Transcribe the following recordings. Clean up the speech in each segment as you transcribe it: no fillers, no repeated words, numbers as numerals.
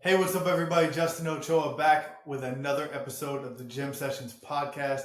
Hey, what's up, everybody? Justin Ochoa back with another episode of the Gym Sessions Podcast.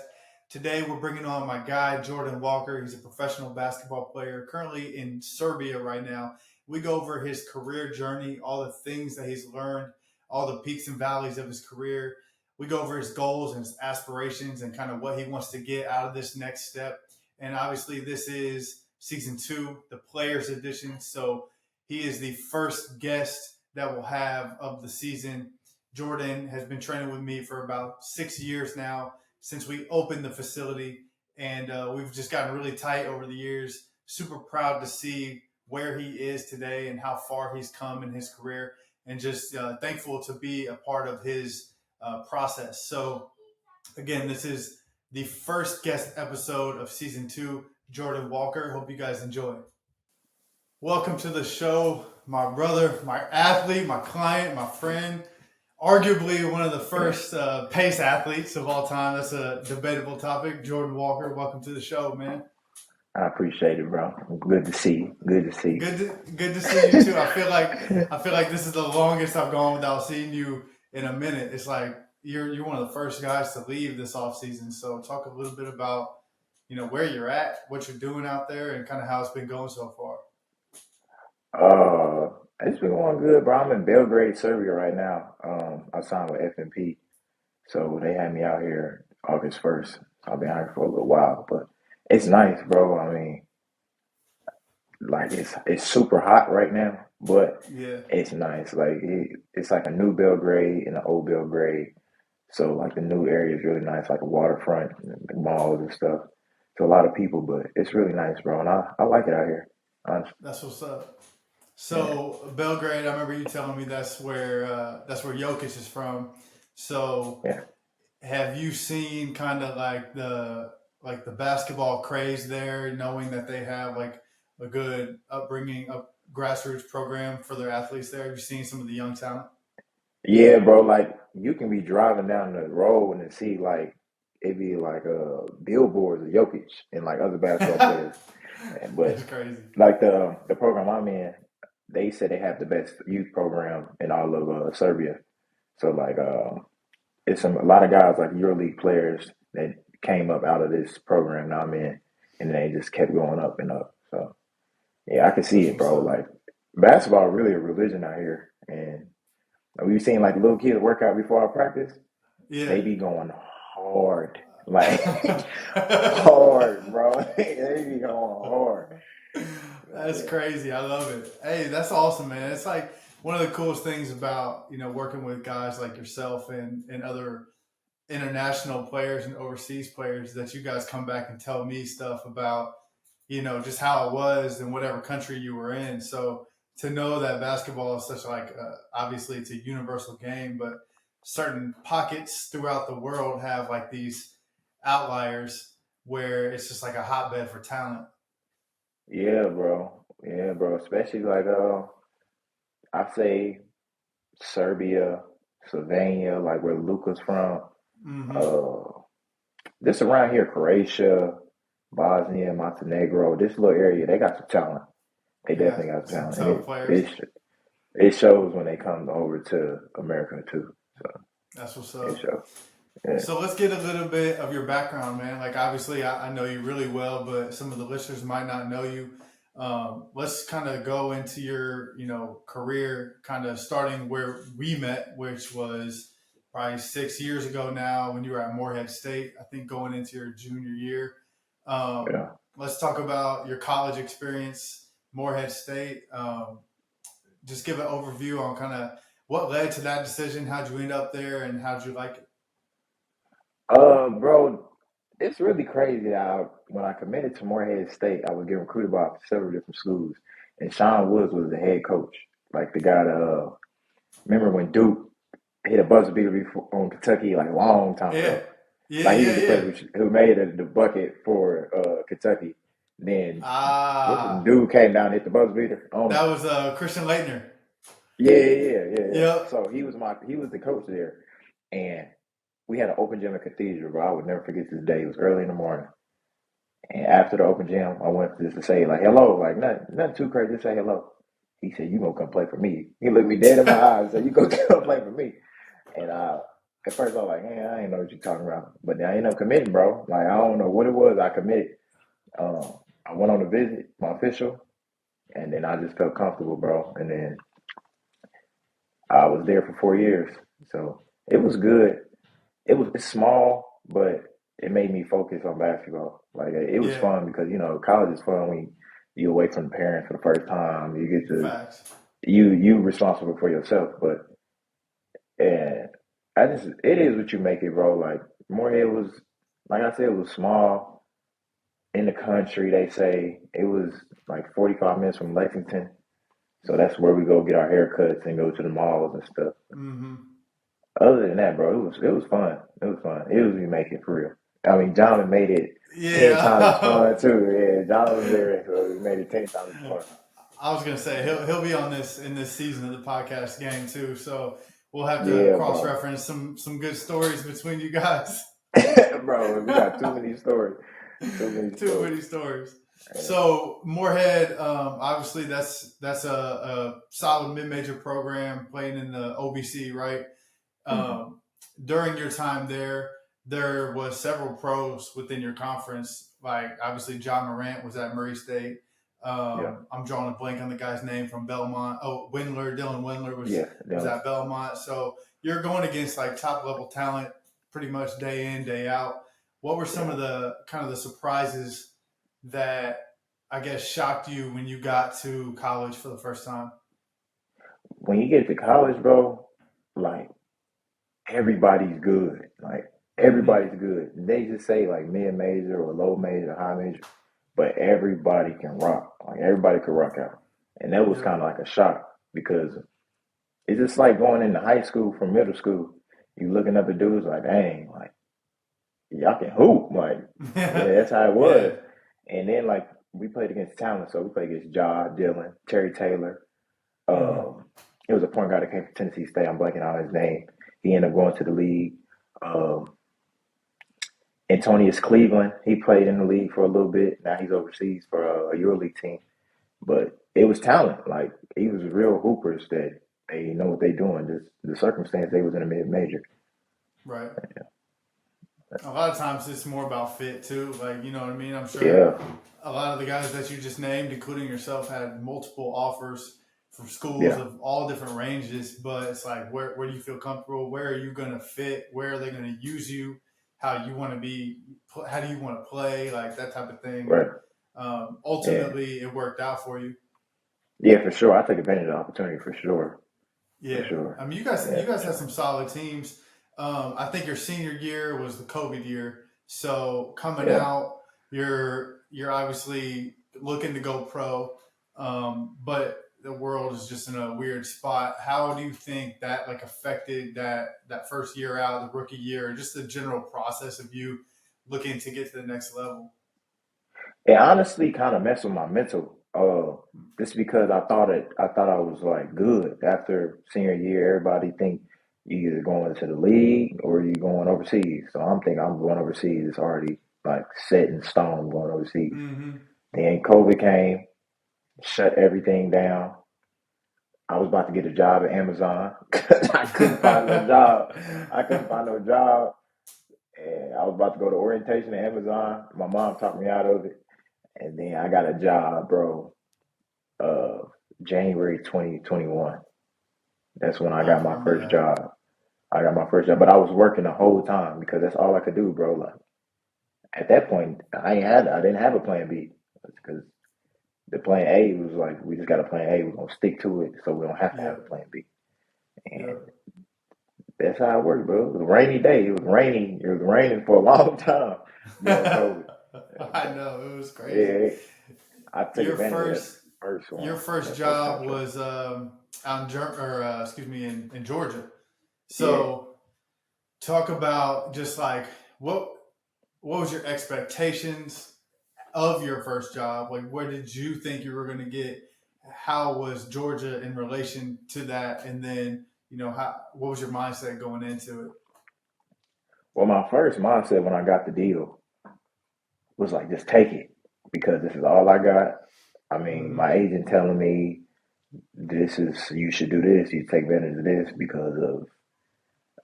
Today, we're bringing on my guy, Jordan Walker. He's a professional basketball player currently in Serbia right now. We go over his career journey, all the things that he's learned, all the peaks and valleys of his career. We go over his goals and his aspirations and kind of what he wants to get out of this next step. And obviously, this is season 2, the Players Edition. So he is the first guest that we'll have of the season. Jordan has been training with me for about 6 years now since we opened the facility, and we've just gotten really tight over the years. Super proud to see where he is today and how far he's come in his career, and just thankful to be a part of his process. So again, this is the first guest episode of season 2, Jordan Walker. Hope you guys enjoy. Welcome to the show, my brother, my athlete, my client, my friend, arguably one of the first pace athletes of all time. That's a debatable topic. Jordan Walker, welcome to the show, man. I appreciate it, bro. Good to see you. Good to see you. Good to see you too. I feel like this is the longest I've gone without seeing you in a minute. It's like you're one of the first guys to leave this off season. So talk a little bit about where you're at, what you're doing out there, and kind of how it's been going so far. It's been going good, bro. I'm in Belgrade, Serbia right now. I signed with FNP, so they had me out here August 1st. So I've been out here for a little while, but it's nice, bro. I mean, like it's super hot right now, but Yeah. it's nice. Like it's like a new Belgrade and an old Belgrade. So like the new area is really nice, like a waterfront, and malls and stuff. So a lot of people, but it's really nice, bro. And I like it out here, honestly. That's what's up. Yeah. So Belgrade, I remember you telling me that's where Jokic is from. So Yeah. have you seen kind of like the basketball craze there, knowing that they have like a good upbringing, grassroots program for their athletes there? Have you seen some of the young talent? Yeah, bro. Like you can be driving down the road and see like it be like billboards of Jokic and like other basketball players. That's But crazy. like the program I'm in, they said they have the best youth program in all of Serbia. So like it's a lot of guys like EuroLeague players that came up out of this program now I'm in, and they just kept going up and up. So yeah, I can see That's it, what's bro. up. Like basketball really a religion out here, and we've seen like little kids work out before our practice. Yeah. They be going hard, like hard, bro. They be going hard. That's Yeah, crazy. I love it. Hey, that's awesome, man. It's like one of the coolest things about, working with guys like yourself and other international players and overseas players that you guys come back and tell me stuff about, just how it was in whatever country you were in. So to know that basketball is such like, obviously it's a universal game, but certain pockets throughout the world have like these outliers where it's just like a hotbed for talent. yeah, bro. Yeah, bro. Especially like I say Serbia, Slovenia, like where Luca's from. Hmm. Uh, this around here, Croatia, Bosnia, Montenegro. This little area, they got some talent. They Yeah, definitely got some some talent, and tough players. it shows when they come over to America too. So That's what's it up. shows. Yeah. So let's get a little bit of your background, man. Like obviously, I know you really well, but some of the listeners might not know you. Let's kind of go into your, career, kind of starting where we met, which was probably 6 years ago now when you were at Morehead State. I think going into your junior year. Yeah. Let's talk about your college experience, Morehead State. Just give an overview on kind of what led to that decision. How'd you end up there, and how'd you like it? Bro, it's really crazy. When I committed to Morehead State, I was getting recruited by several different schools, and Sean Woods was the head coach, like the guy that remember when Duke hit a buzzer beater before, on Kentucky like a long time Yeah, ago. yeah, Like he yeah, was the yeah. person who made the bucket for Kentucky. Then what's the Ah, dude came down and hit the buzzer beater on him. that was Christian Leitner. Yeah. Yep. So he was the coach there, and we had an open gym at Cathedral, bro. I would never forget this day. It was early in the morning, and after the open gym, I went just to say like hello, like nothing too crazy, just say hello. He said, "You gonna come play for me?" He looked me dead in my eyes and said, "You gonna come play for me?" And at first I was like, "Man, I ain't know what you're talking about." But then I ended up committing, bro. Like I don't know what it was. I committed. I went on a visit, my official, and then I just felt comfortable, bro. And then I was there for 4 years, so it was good. It's small, but it made me focus on basketball. Like it was Yeah, fun because college is fun when you away from the parents for the first time. You get to facts. you responsible for yourself, but and it is what you make it, bro. Like Morehead was, like I said, it was small in the country. They say it was like 45 minutes from Lexington, so that's where we go get our haircuts and go to the malls and stuff. Mm-hmm. Other than that, bro, it was fun. It was fun. It was we make it for real. I mean, John made it 10 times as Yeah. fun too. Yeah, John was there, so we made it 10 times as fun. I was gonna say he'll be on this in this season of the podcast game too. So we'll have to Yeah, cross bro. reference some good stories between you guys. Bro, we got too many stories. Too many Too stories. many stories. Yeah. So Moorhead, obviously that's a solid mid-major program playing in the OBC, right? Mm-hmm. During your time there was several pros within your conference. Like obviously John Morant was at Murray State. Yeah. I'm drawing a blank on the guy's name from Belmont. Oh, Dylan Windler was Yeah. That was was, at Belmont. So you're going against like top level talent pretty much day in, day out. What were some yeah. of the kind of the surprises that I guess shocked you when you got to college for the first time? When you get to college, bro, like everybody's good. Like Mm-hmm. everybody's good. They just say like mid major or low major, high major, but everybody can rock. Like everybody could rock out. And that was Yep. kind of like a shock because it's just like going into high school from middle school. You looking up at dudes like, dang, like y'all can hoop. Like, yeah, that's how it was. Yeah. And then like we played against talent, so we played against Ja, Dillon, Terry Taylor. Mm-hmm. Um, it was a point guard that came from Tennessee State. I'm blanking out his name. He ended up going to the league. Um, Antonius Cleveland, he played in the league for a little bit. Now he's overseas for a EuroLeague team. But it was talent. Like he was real hoopers that they know what they doing. Just the circumstance they was in a mid major. Right. A lot of times it's more about fit too. Like, you know what I mean? I'm sure Yeah, a lot of the guys that you just named, including yourself, had multiple offers from schools yeah, of all different ranges. But it's like, where do you feel comfortable? Where are you going to fit? Where are they going to use you? How you want to be? How do you want to play? Like that type of thing. And right. Yeah, ultimately, it worked out for you. yeah, for sure. I took advantage of the opportunity for sure, for Yeah, I sure. mean, Yeah, you for guys had sure. some solid teams. I think your senior year was the COVID year, so coming Yeah. out, you're obviously looking to go pro, but the world is just in a weird spot. How do you think that like affected that first year out, the rookie year, just the general process of you looking to get to the next level? It honestly kind of messed with my mental. Just because I thought I was like good after senior year. Everybody think you either going to the league or you going overseas. So I'm thinking I'm going overseas. It's already like set in stone going overseas. Mm-hmm. Then COVID came, shut everything down. I was about to get a job at Amazon because I couldn't find no job. I couldn't find no job, and I was about to go to orientation at Amazon. My mom talked me out of it, and then I got a job, bro. Uh, January 2021. That's when I I got my remember first that. job. I got my first job, but I was working the whole time because that's all I could do, bro. Like at that point, I didn't have a plan B because the plan A was like, we just got a plan A. We're gonna stick to it, so we don't have to have a Yep. plan B. And Yep. that's how it worked, bro. It was a rainy day. It was raining. It was raining for a long time during COVID. I know it was crazy. Yeah, I took Your advantage of that first first one, your first that first job contract. was out in excuse me in Georgia. Yeah. So talk about just like what was your expectations of your first job? Like what did you think you were going to get? How was Georgia in relation to that? And then how what was your mindset going into it? Well, my first mindset when I got the deal was like, just take it because this is all I got. I mean, Mm-hmm. my agent telling me you should do this, you take advantage of this because of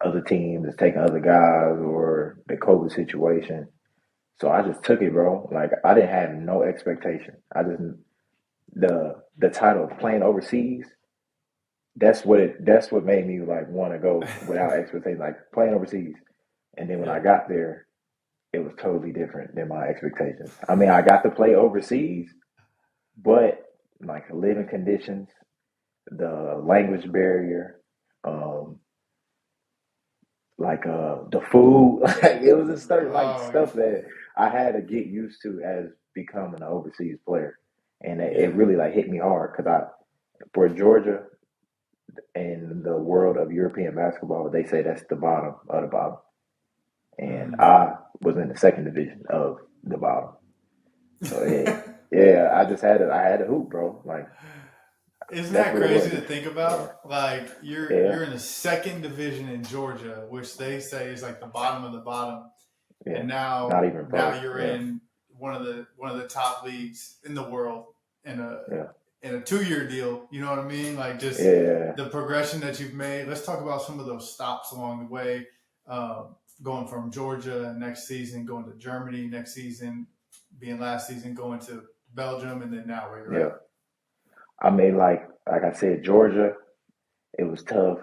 other teams that's taking other guys or the COVID situation. So I just took it, bro. Like I didn't have no expectation. I just the title of playing overseas. That's what made me like want to go without expectation, like playing overseas. And then when I Yeah. got there, it was totally different than my expectations. I mean, I got to play overseas, but like the living conditions, the language barrier, um, the food, like it was just certain like Oh, stuff that I had to get used to as becoming an overseas player, and it yeah. really like hit me hard because I for Georgia in the world of European basketball, they say that's the bottom of the bottom, and Mm. I was in the second division of the bottom. So yeah, I had to hoop, bro. Like Isn't that's that what it crazy was. to think Yeah, about? Like yeah, you're in the second division in Georgia, which they say is like the bottom of the bottom, yeah. and Not even now close. you're Yeah, in one of the top leagues in the world in yeah, a 2 year deal. You know what I mean? Like just yeah, the progression that you've made. Let's talk about some of those stops along the way. Going from Georgia next season, going to Germany next season, being last season going to Belgium, and then now we're yeah. right. I mean, like I said, Georgia. It was tough.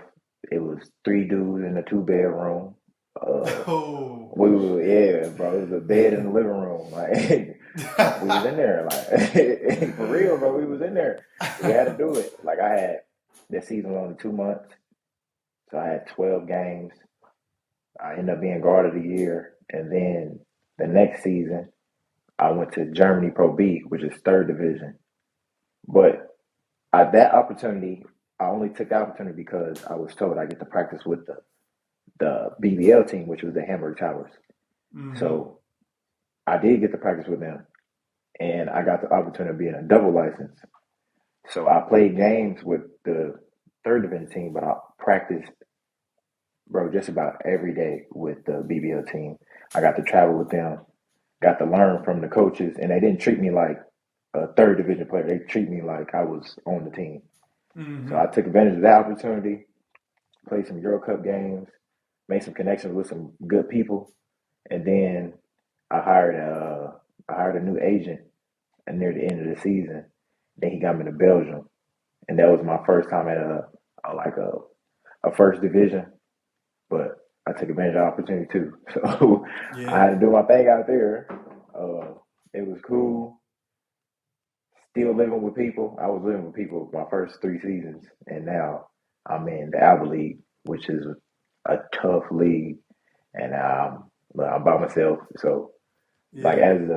It was three dudes in a two bedroom. Uh, Oh we were shit. yeah, bro. It was a bed in the living room. Like we was in there, like for real, bro. We was in there. We had to do it. Like I had that season was only 2 months, so I had 12 games. I ended up being guard of the year, and then the next season I went to Germany Pro B, which is third division. But that opportunity, I only took the opportunity because I was told I get to practice with the BBL team, which was the Hamburg Towers. Hmm. So I did get to practice with them, and I got the opportunity of being a double license. So I played games with the third division team, but I practiced, bro, just about every day with the BBL team. I got to travel with them, got to learn from the coaches, and they didn't treat me like a third division player. They treat me like I was on the team. So I Hmm. took advantage of that opportunity, played some Euro Cup games, made some connections with some good people, and then I hired a I hired a new agent near the end of the season. Then he got me to Belgium, and that was my first time at a first division. But I took advantage of the opportunity too. So I Yeah. had to do my thing out there. Uh, it was cool. Still living with people. I was living with people my first three seasons, and now I'm in the ABA League, which is a tough league, and I'm by myself. So like Yeah. as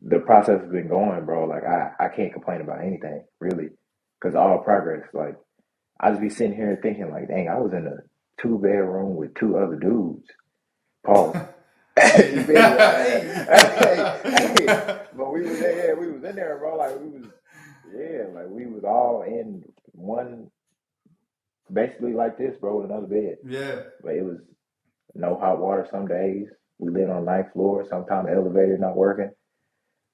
the process has been going, bro, like I can't complain about anything really, because all progress. Like I just be sitting here thinking like, dang, I was in a two bedroom with two other dudes. Pause. You feel me? Like, Hey. but we was there, yeah, we was in there, bro. Like we was, yeah, like we was all in one, basically like this, bro, with another bed. Yeah. But it was no hot water some days. We lived on ninth floor. Sometimes the elevator not working.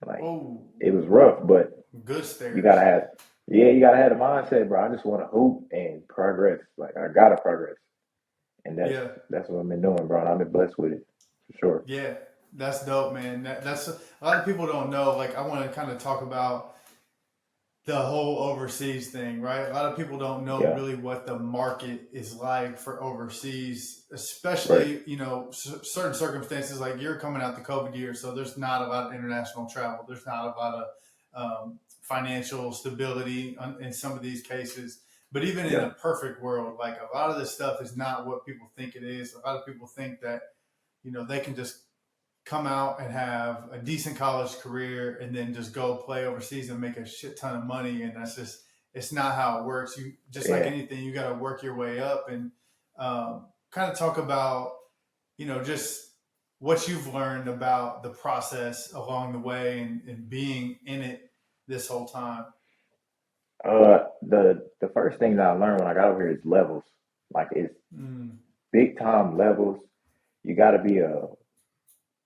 Like Oh, it was rough, but good you gotta stairs. have, yeah, you gotta have the mindset, bro. I just want to hoop and progress. Like I gotta progress, and Yeah. that's what I've been doing, bro. And I've been blessed with it for sure. Yeah. That's dope, man. That's a lot of people don't know. Like, I want to kind of talk about the whole overseas thing, right? A lot of people don't know Yeah, really what the market is like for overseas, right. especially, certain circumstances like you're coming out the COVID year. So there's not a lot of international travel. There's not a lot of financial stability in some of these cases. But even in a Yeah, perfect world, like a lot of this stuff is not what people think it is. A lot of people think that, they can just come out and have a decent college career and then just go play overseas and make a shit ton of money. And that's just, it's not how it works. You just like yeah. anything, you got to work your way up and kind of talk about, just what you've learned about the process along the way and being in it this whole time. The first thing that I learned when I got over here is levels. Like it's Mm, big time levels. You gotta be a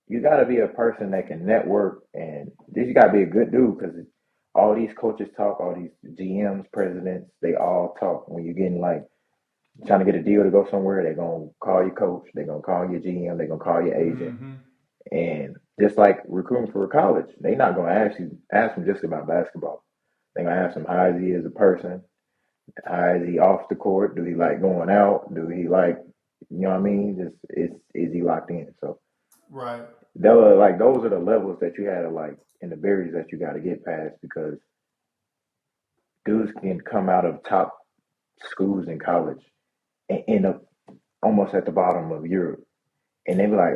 you gotta be a person that can network, and you gotta be a good dude because all these coaches talk, all these GMs, presidents, they all talk. When you're getting like trying to get a deal to go somewhere, they're gonna call your coach, they're gonna call your GM, they're gonna call your agent. Mm-hmm. And just like recruiting for college, they're not gonna ask them just about basketball. They're gonna ask him how is he as a person, how is he off the court, do he like going out, do he like, you know what I mean? Just is he locked in? So Right. those are the levels that you had to like and the barriers that you got to get past because dudes can come out of top schools in college and end up almost at the bottom of Europe. And they be like,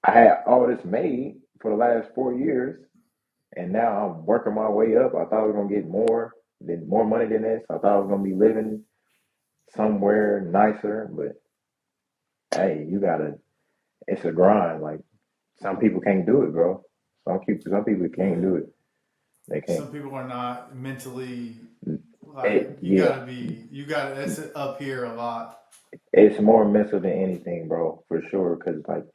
I had all this made for the last 4 years, and now I'm working my way up. I thought I was gonna get more money than this. I thought I was gonna be living somewhere nicer, but hey, it's a grind. Like some people can't do it, bro. Some people can't do it. They can't. Some people are not mentally Yeah, it's up here a lot. it's more mental than anything, bro, for sure. Because like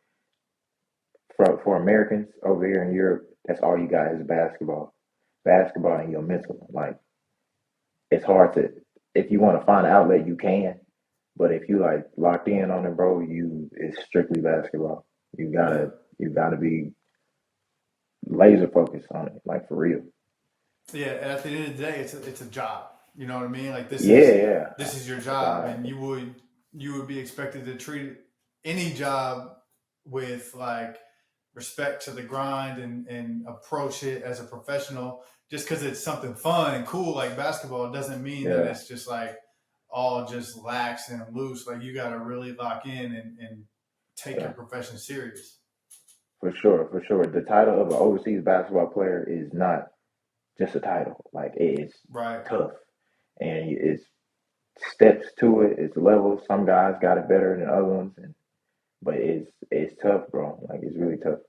for Americans over here in Europe, that's all you got is basketball and your mental. Like it's hard to if you want to find an outlet, you can. But if you like locked in on it, bro, it's strictly basketball. You Yeah. gotta be laser focused on it, like for real. Yeah, and at the end of the day, it's a job. You know what I mean? Like Yeah. this is your That's all job, right. and you would be expected to treat any job with like respect to the grind and approach it as a professional. Just because it's something fun and cool like basketball doesn't mean that Yeah, it's just like all just lax and loose. Like you got to really lock in and take your yeah, profession serious. for sure, for sure. The title of an overseas basketball player is not just a title. Like it is Right. tough, and it's steps to it. It's levels. Some guys got it better than other ones, but it's tough, bro. Like it's really tough.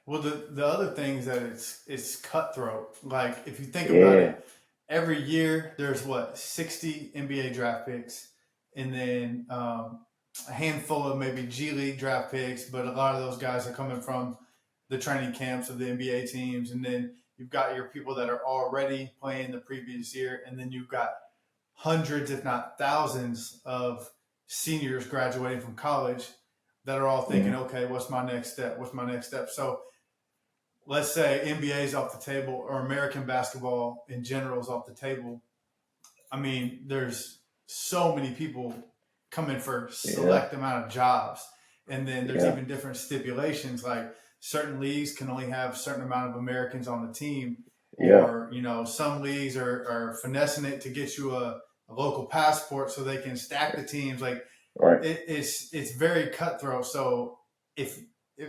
Well, the other thing is that it's cutthroat. Like if you think about Yeah, it, every year there's what 60 NBA draft picks, and then a handful of maybe G League draft picks. But a lot of those guys are coming from the training camps of the NBA teams, and then you've got your people that are already playing the previous year, and then you've got hundreds, if not thousands, of seniors graduating from college that are all thinking, hmm okay, what's my next step? What's my next step? So let's say NBA is off the table or American basketball in general is off the table. I mean, there's so many people coming for yeah, select amount of jobs. And then there's yeah, even different stipulations like certain leagues can only have a certain amount of Americans on the team. yeah. Or, some leagues are finessing it to get you a local passport so they can stack the teams. Like Right. it's very cutthroat. So if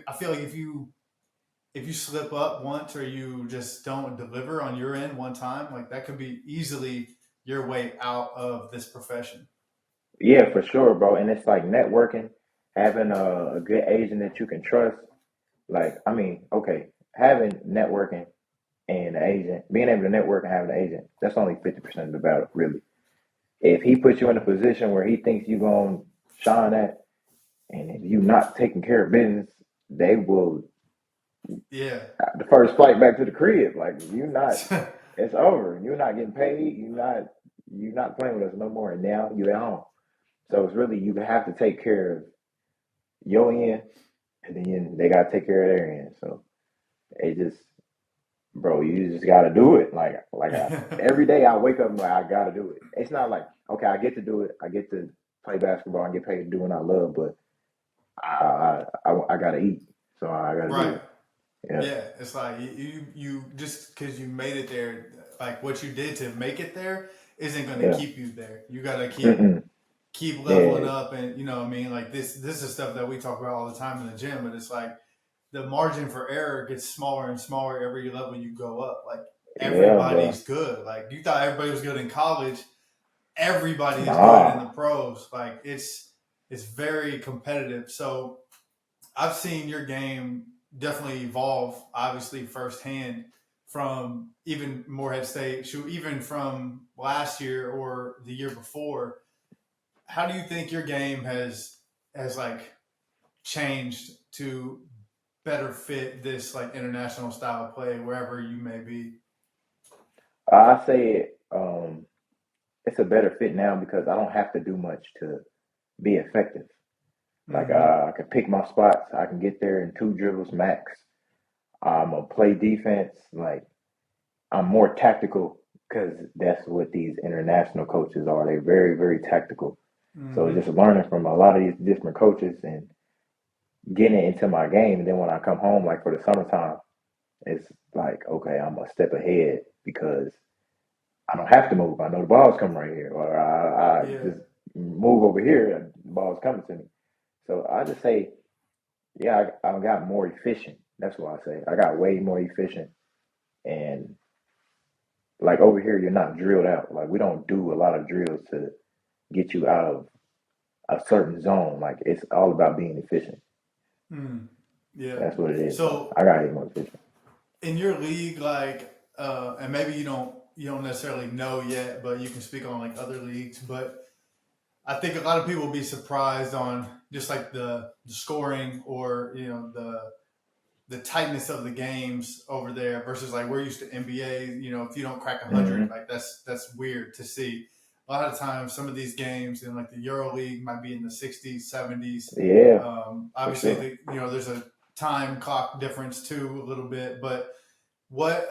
I feel like if you slip up once or you just don't deliver on your end one time, like that could be easily your way out of this profession. Yeah, for sure, bro. And it's like networking, having a good agent that you can trust. Like, I mean, okay, having networking and an agent, being able to network and having an agent, that's only 50% of the battle, really. If he puts you in a position where he thinks you're going to shine at, and if you not taking care of business, they will, Yeah. the first flight back to the crib, like, you not, it's over. You're not getting paid. You're not playing with us no more. And now you at home. So it's really, you have to take care of your end, and then they gotta take care of their end. So it just, bro, you just gotta do it. Every day I wake up and like I gotta do it. It's not like okay, I get to do it. I get to play basketball and get paid to do what I love, but I gotta eat, so I gotta do Right. it. Yeah, Yeah. It's like you just because you made it there, like what you did to make it there isn't going to yeah, keep you there. You got to mm-mm. keep leveling Yeah, up, and you know what I mean. Like this is stuff that we talk about all the time in the gym, but it's like the margin for error gets smaller and smaller every level you go up. Like yeah, bro. everybody's good. Like you thought everybody was good in college, everybody is good in the Nah, pros. Like it's very competitive. So I've seen your game definitely evolve, obviously firsthand from even Morehead State, shoot, even from last year or the year before. How do you think your game has like changed to better fit this like international style of play wherever you may be? I say it's a better fit now because I don't have to do much to be effective. Like Mm-hmm. I can pick my spots. I can get there in two dribbles max. I'm gonna play defense. Like I'm more tactical because that's what these international coaches are. They're very, very tactical. So Mm-hmm. just learning from a lot of these different coaches and getting it into my game. And then when I come home, like for the summertime, it's like, okay, I'm a step ahead because I don't have to move. I know the ball's coming right here, or I Yeah. just move over here and the ball's coming to me. So I just say, yeah, I got more efficient. That's what I say. I got way more efficient. And like over here, you're not drilled out. Like we don't do a lot of drills to get you out of a certain zone. Like it's all about being efficient. Mm. Yeah. That's what it is. So So I got to get more efficient. in your league, like, and maybe you don't necessarily know yet, but you can speak on like other leagues. But I think a lot of people will be surprised on just like the scoring or the tightness of the games over there versus like we're used to NBA. If you don't crack 100, Hmm. like that's weird to see. A lot of times, some of these games in like the Euro League might be in the 60s, 70s. Yeah, for Obviously, sure. there's a time clock difference too, a little bit. But what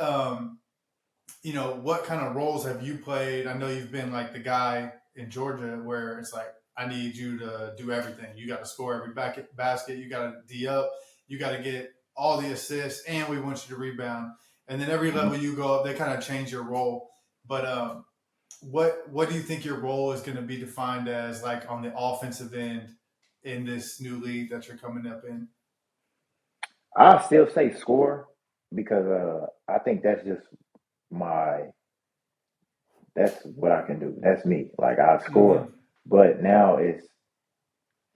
what kind of roles have you played? I know you've been like the guy in Georgia where it's like, I need you to do everything. You got to score every basket. You got to D up. You got to get all the assists, and we want you to rebound. And then every Mhm. level you go up, they kind of change your role. But what do you think your role is going to be defined as, like on the offensive end in this new league that you're coming up in? I still say score because I think that's just my that's what I can do. That's me. Like I score, Mm-hmm. but now it's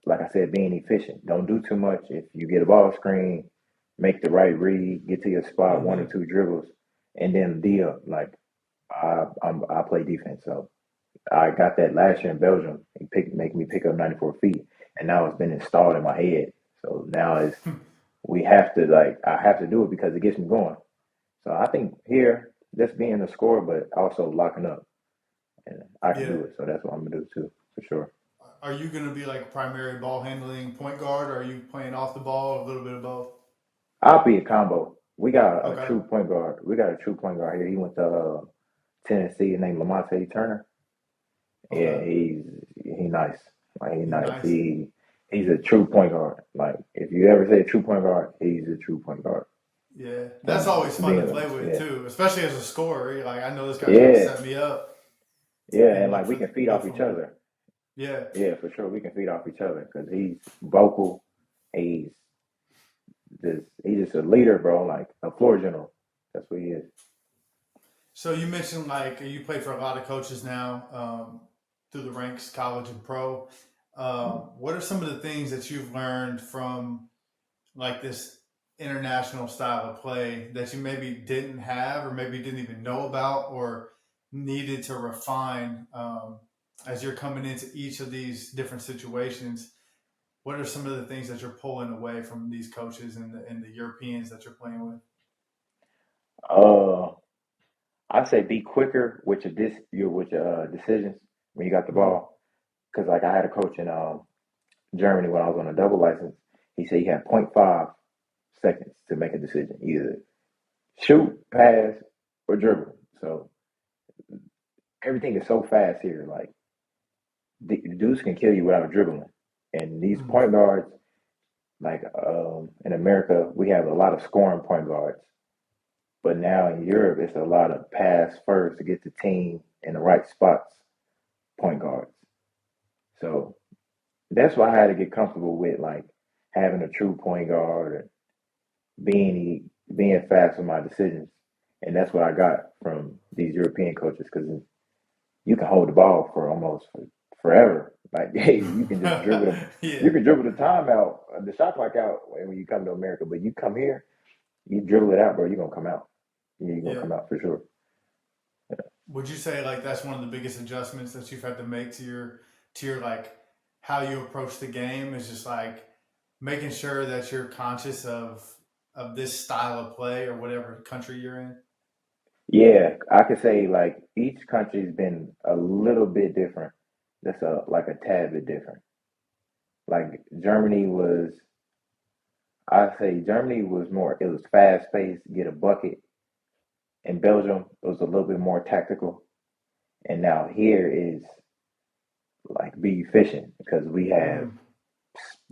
like I said, being efficient. Don't do too much. If you get a ball screen, make the right read, get to your spot, one or Mm-hmm. two dribbles, and then D up. Like I play defense, so I got that last year in Belgium. Make me pick up 94 feet, and now it's been installed in my head. So now it's we have to like I have to do it because it gets me going. So I think here, just being a scorer, but also locking up, and I can Yeah. do it. So that's what I'm gonna do too, for sure. Are you going to be like primary ball handling point guard, or are you playing off the ball, a little bit of both? I'll be a combo. We got a Okay. true point guard. We got a true point guard here. He went to Tennessee, named Lamonte Turner. Yeah, Okay. he nice. Like he He's nice. nice. He's a true point guard. Like if you ever say true point guard, he's a true point guard. Yeah, that's So always fun to being play with yeah, too, especially as a scorer. You're like, I know this guy's going to yeah, set me up yeah, and and look like we for can feed go off for each me. other. Yeah. Yeah, for sure, we can feed off each other because he's vocal. He's he's just a leader, bro. Like a floor general. That's what he is. So you mentioned like you play for a lot of coaches now through the ranks, college and pro. What are some of the things that you've learned from like this international style of play that you maybe didn't have or maybe didn't even know about or needed to refine as you're coming into each of these different situations? What are some of the things that you're pulling away from these coaches and the Europeans that you're playing with? Uh, I say be quicker with your decisions when you got the Mm-hmm. ball. Because like I had a coach in Germany when I was on a double license. He said he had point 0.5 seconds to make a decision, either shoot, pass, or dribble. So everything is so fast here. Like the dudes can kill you without dribbling. And these Mm-hmm. point guards, like in America, we have a lot of scoring point guards. But now in Europe, it's a lot of pass first to get the team in the right spots, point guards. So that's why I had to get comfortable with like having a true point guard and being fast with my decisions. And that's what I got from these European coaches because you can hold the ball for almost forever. Like, hey, you can just Yeah. you can dribble the timeout, the shot clock out when you come to America. But you come here, you dribble it out, bro. You're gonna come out. Yeah, you're gonna Yeah. come out for sure. Would you say like that's one of the biggest adjustments that you've had to make to your like how you approach the game is just like making sure that you're conscious of this style of play or whatever country you're in? Yeah, I could say like each country's been a little bit different. That's like a tad bit different. Like Germany was, I say Germany was more. It was fast paced, get a bucket. In Belgium, it was a little bit more tactical. And now here is like be efficient because Mm.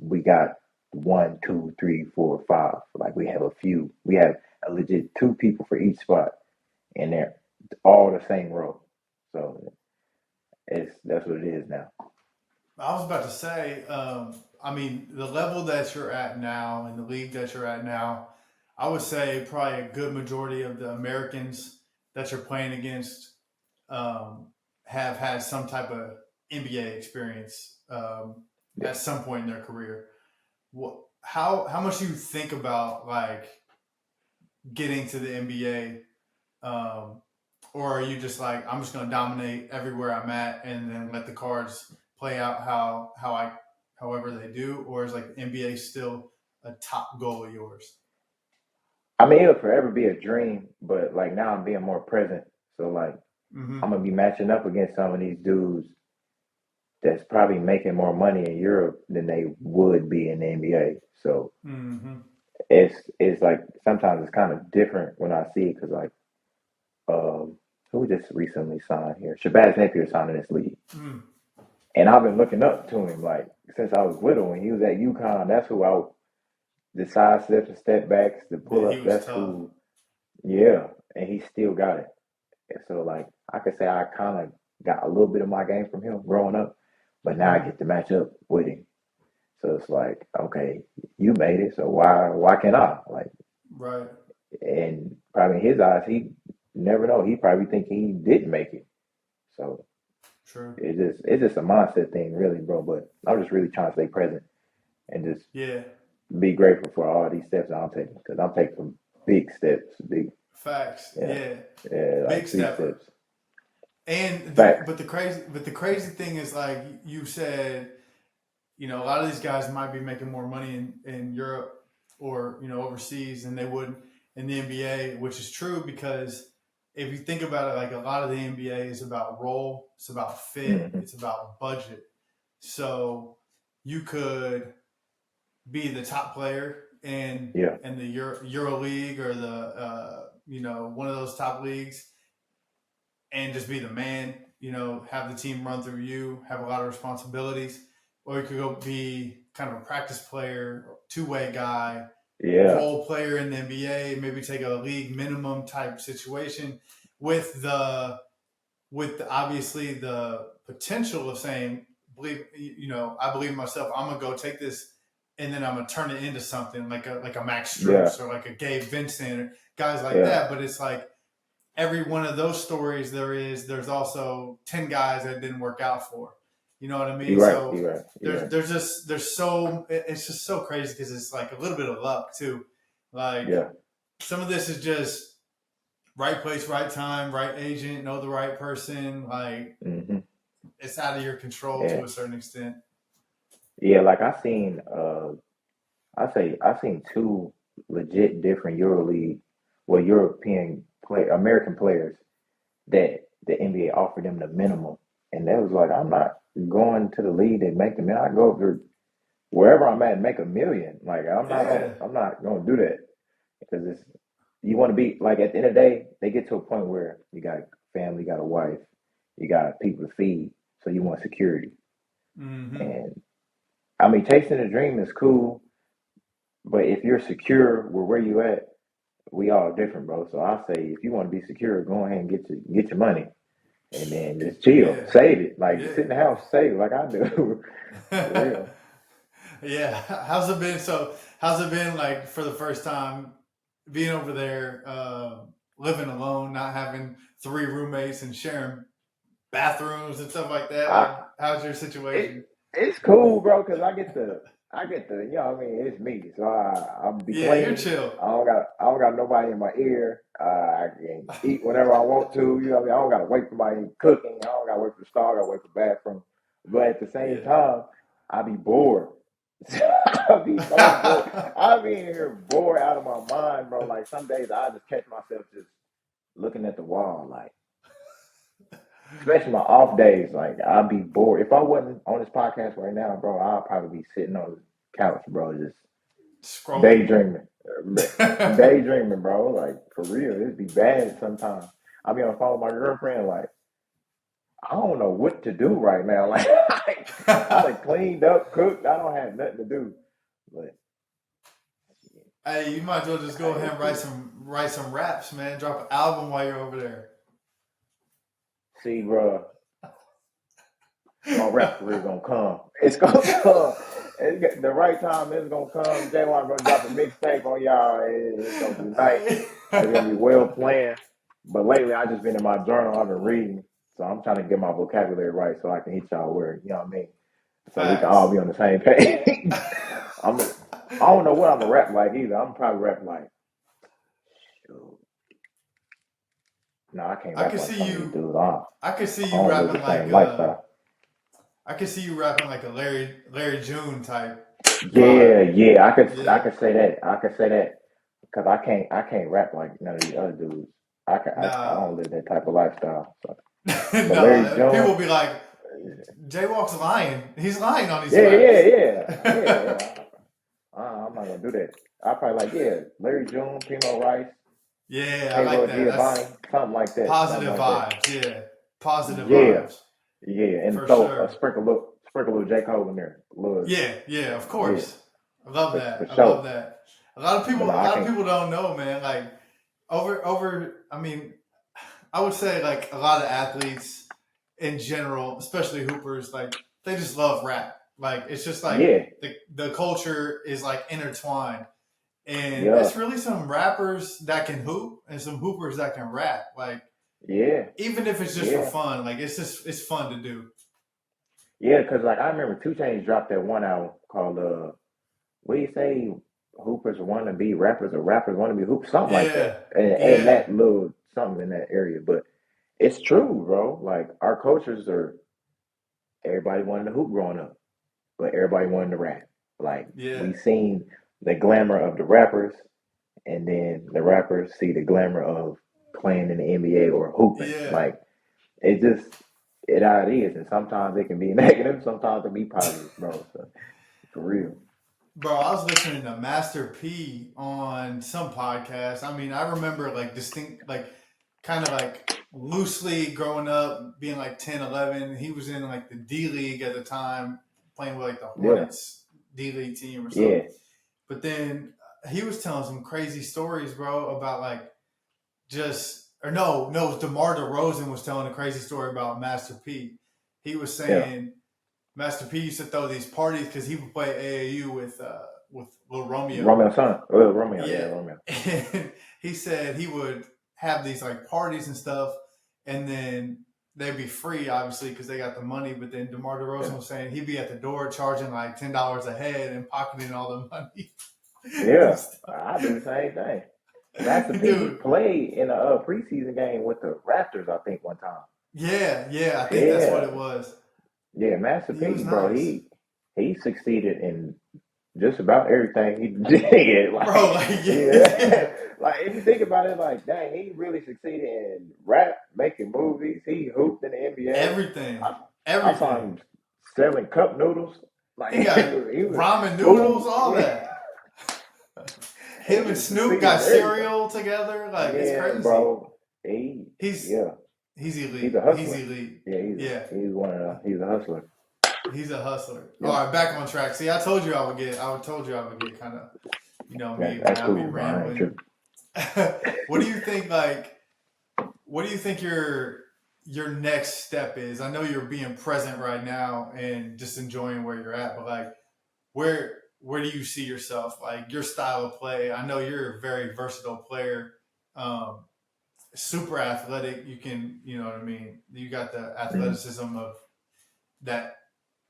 we got one, two, three, four, five. Like we have a few. We have a legit two people for each spot, and they're all the same role. So that's what it is now. I was about to say, I mean, the level that you're at now and the league that you're at now, I would say probably a good majority of the Americans that you're playing against um, have had some type of NBA experience Yeah. at some point in their career. What, how much do you think about like getting to the NBA, or are you just like I'm just going to dominate everywhere I'm at and then let the cards play out however they do, or is like the NBA still a top goal of yours? I mean, it'll forever be a dream, but like now I'm being more present. So like I'm Mm-hmm. gonna be matching up against some of these dudes that's probably making more money in Europe than they would be in the NBA. So Mm-hmm. it's like sometimes it's kind of different when I see it because like who just recently signed here? Shabazz Napier signed in this league, Mm. and I've been looking up to him like since I was little. When he was at UConn, that's who the side steps and step backs, the Yeah, pull he ups. was That's tough. who. Yeah, and he still got it. And so like I could say I kind of got a little bit of my game from him growing up, but now I Mm. get to match up with him. So it's like, okay, you made it, so why can't I? Like, Right. and probably in his eyes, he never know. He probably think he didn't make it. So True. it's just a mindset thing, really, bro. But I'm just really trying to stay present and just Yeah. be grateful for all these steps I'm taking because I'm taking some big steps, big Facts. yeah, Yeah. yeah, Big like big stepper. steps. And Facts. but the crazy thing is like you said, a lot of these guys might be making more money in Europe or overseas than they would in the NBA, which is true because if you think about it, like a lot of the NBA is about role, it's about fit, Hmm. it's about budget. So you could be the top player Yeah, in the Euro League or the one of those top leagues and just be the man, have the team run through you, have a lot of responsibilities. Or you could go be kind of a practice player, two-way guy, yeah, role player in the NBA, maybe take a league minimum type situation with obviously the potential of saying, I believe in myself. I'm gonna go take this, and then I'm gonna turn it into something like a Max yeah, Strus or like a Gabe Vincent or guys like yeah. that. But it's like every one of those stories there's also 10 guys that didn't work out for. You know what I mean? You're right. So You're right. You're right. it's just so crazy because it's like a little bit of luck too. Like Yeah. some of this is just right place, right time, right agent, know the right person. Like Hmm. it's out of your control Yeah. to a certain extent. Yeah. Like I seen two legit different EuroLeague, well, European American players that the NBA offered them the minimum, and that was like, I'm not going to the league and make the minimum. I go over wherever I'm at and make a million. Like Yeah. I'm not gonna do that because it's you want to be like at the end of the day, they get to a point where you got a family, you got a wife, you got people to feed, so you want security. Mm-hmm. And I mean, chasing a dream is cool, but if you're secure with where you at, we all different, bro. So I say, if you want to be secure, go ahead and get your money, and then just chill, Yeah. save it. Like Yeah. sit in the house, save it, like I do, for real. Yeah. How's it been like for the first time being over there, living alone, not having three roommates and sharing bathrooms and stuff like that? Like, I how's your it situation? it's cool, bro, because I get the you know what I mean. It's me, so I'm be Yeah, you're clean. chill. I don't got nobody in my ear. I can eat whenever I want to. You know what I mean. I don't got to wait for my cooking. I don't got to wait for the stall. I got to wait for the bathroom. But at the same Yeah. time, I be bored. I be so bored. I be in here bored out of my mind, bro. Like some days I just catch myself just looking at the wall, like, especially my off days, like, I'd be bored. If I wasn't on this podcast right now, bro, I'd probably be sitting on the couch, bro, just Scrolling. daydreaming. Daydreaming, bro. Like, for real. It'd be bad sometimes. I'll be on the phone with my girlfriend, like, I don't know what to do right now. Like, I done cleaned up, cooked. I don't have nothing to do. But Hey, you might as well just go ahead and write some raps, man. Drop an album while you're over there. see, bro, my rap career gonna come. It's gonna come. The right time is gonna come. J1 gonna drop a mixtape on y'all. It's gonna be nice. It's gonna be well planned. But lately, I just been in my journal. I've been reading, so I'm trying to get my vocabulary right so I can hit y'all where, you know what I mean. So we can all be on the same page. I don't know what I'm gonna rap like either. I'm probably rap like. Shoot. No, I can't rap I can like see some of you. these dudes. I can see I you don't live rapping the same like lifestyle. I can see you rapping like a Larry June type. Yeah, I could Yeah. say that. I could say that because I can't rap like none of these other dudes. I don't live that type of lifestyle. So. But Larry No, Jones, people will be like, Jaywalk's lying. He's lying on these yeah. I'm not gonna do that. I probably like Larry June, Primo Rice, Yeah, I like that. Giovanni, something like that. Positive Something like vibes. Yeah, positive that. vibes. Yeah, and For so sure. sprinkle a little J Cole in there. Yeah, of course. I love that. For I sure. love that. A lot of people don't know, man. Like I mean, I would say like a lot of athletes in general, especially hoopers, like they just love rap. Like it's just like the culture is like intertwined. And it's really some rappers that can hoop and some hoopers that can rap. Like even if it's just for fun, like it's fun to do. Yeah, because like I remember 2 Chainz dropped that one album called what do you say? Hoopers want to be rappers or rappers want to be hoopers, something like that. And that little something in that area. But it's true, bro. Like our cultures everybody wanted to hoop growing up, but everybody wanted to rap. Like we seen the glamour of the rappers, and then the rappers see the glamour of playing in the NBA or hooping. Like it how it is, and sometimes it can be negative, sometimes it can be positive, bro. So for real. Bro, I was listening to Master P on some podcast. I mean, I remember like kind of like loosely growing up, being like 10, 11. He was in like the D League at the time, playing with like the Hornets D League team or something. Yeah. But then he was telling some crazy stories, bro, about like DeMar DeRozan was telling a crazy story about Master P. He was saying Master P used to throw these parties because he would play AAU with Lil Romeo. Romeo's son. Romeo. Romeo. And he said he would have these like parties and stuff, and then they'd be free, obviously, because they got the money. But then DeMar DeRozan was saying he'd be at the door charging like $10 a head and pocketing all the money. Yeah, I do the same thing. Master P played in a preseason game with the Raptors, I think, one time. Yeah, I think that's what it was. Yeah, Master P, bro, he succeeded in just about everything he did. Like, bro, like like if you think about it, like dang, he really succeeded in rap, making movies. He hooped in the NBA. Everything. I saw him selling cup noodles. Like he got ramen noodles, all that. Him and Snoop got cereal together. Like it's crazy, bro. He's elite. He's a hustler. He's elite. He's a hustler. He's a hustler. Yeah. All right, back on track. See, I told you I would get kind of, me when I be rambling. What do you think? Like, what do you think your next step is? I know you're being present right now and just enjoying where you're at, but like, where do you see yourself? Like your style of play. I know you're a very versatile player. Super athletic. You can, you know what I mean? You got the athleticism of that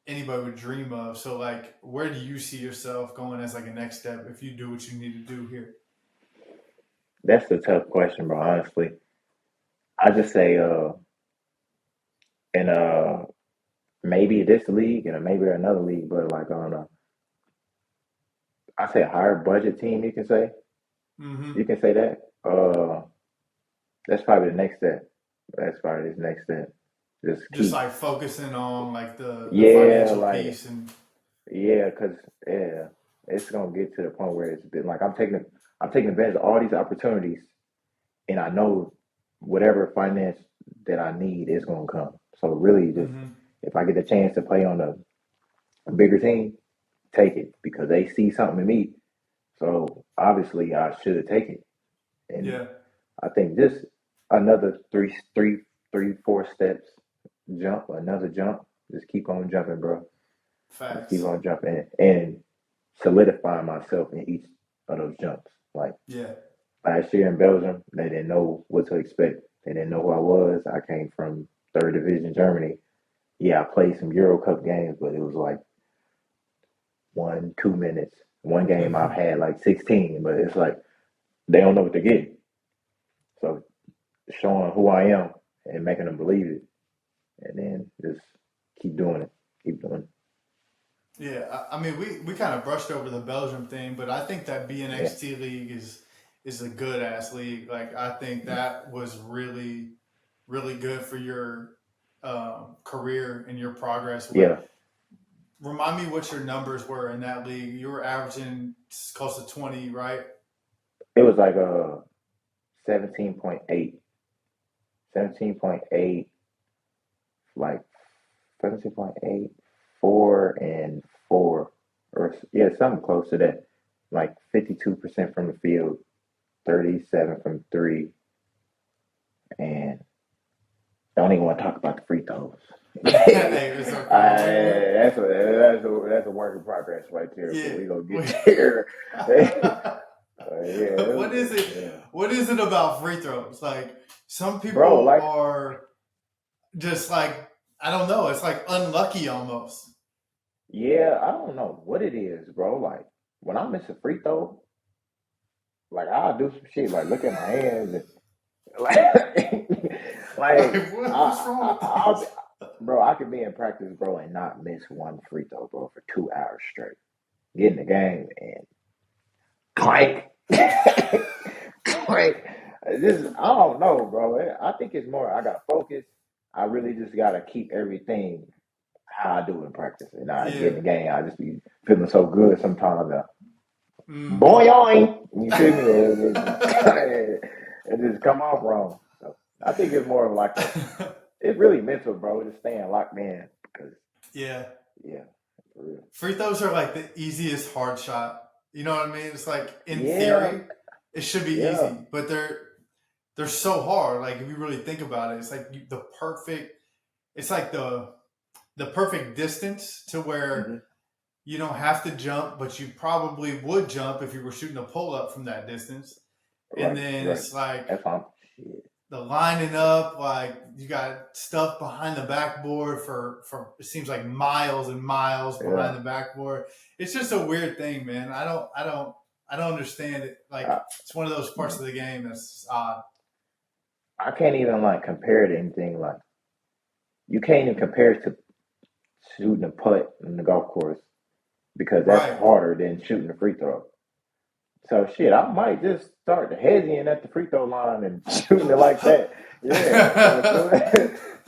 anybody would dream of. So like, where do you see yourself going as like a next step if you do what you need to do here? That's a tough question, bro. Honestly, I just say, in maybe this league and maybe another league, but like on I say a higher budget team. You can say, you can say that. That's probably the next step. That's probably his next step. Just like focusing on like the yeah, financial like piece and yeah, cause yeah, it's gonna get to the point where it's been like I'm taking advantage of all these opportunities, and I know whatever finance that I need is gonna come. So really, just hmm if I get the chance to play on a bigger team, take it because they see something in me. So obviously, I should take it, and yeah, I think just another three, 4 steps, another jump. Just keep on jumping, bro. Just keep facts. on jumping and solidifying myself in each of those jumps. Like Yeah, last year in Belgium, they didn't know what to expect. They didn't know who I was. I came from third division Germany. Yeah, I played some Euro Cup games, but it was like 1, 2 minutes. One game I've hmm had like 16, but it's like they don't know what they're getting. So showing who I am and making them believe it, and then just keep doing it, keep doing it. yeah. I mean, we kind of brushed over the Belgium thing, but I think that Yeah, BNXT league is a good ass league. Like I think that was really good for your career and your progress. What yeah. remind me what your numbers were in that league? You were averaging close to 20, right? It was like 17.8, 17.8, like 17.8, 4 and 4, or yeah, something close to that. Like 52% from the field, 37 from three, and don't even want to talk about the free throws. Hey, it's okay. That's a work in progress right there, but Yeah. we gonna get there. What is it? Yeah, What is it about free throws? Like some bro. people are just like I don't know. It's like unlucky almost. I don't know what it is, bro. Like when I miss a free throw, like I'll do some shit, like look at my hands, and like, like Like what's wrong with I'll, these? bro, I could be in practice, bro, and not miss one free throw, bro, for 2 hours straight. Get in the game and clank, clank. Just I don't know, bro. I think it's more. I gotta focus. I really just gotta keep everything how I do in practice, and I get Yeah. in the game. I just be feeling so good sometimes. Mm-hmm. Boy, you feel me? It just come off wrong. So I think it's more of like it's really mental, bro. Just staying locked in because Yeah. yeah, for real. Free throws are like the easiest hard shot. You know what I mean? It's like in Yeah, theory, it should be yeah, easy, but they're so hard. Like if you really think about it, it's like the perfect. It's like the perfect distance to where hmm you don't have to jump, but you probably would jump if you were shooting a pull up from that distance. And right, then right. it's like That's fine. Shit. the lining up, like you got stuff behind the backboard for it seems like miles and miles Yeah, behind the backboard. It's just a weird thing, man. I don't understand it. Like I, it's one of those parts of the game that's odd. I can't even like compare it to anything. Like you can't even compare it to shooting a putt in the golf course because that's Right. harder than shooting a free throw. So shit, I might just start hedging at the free throw line and shooting it like that. Yeah. So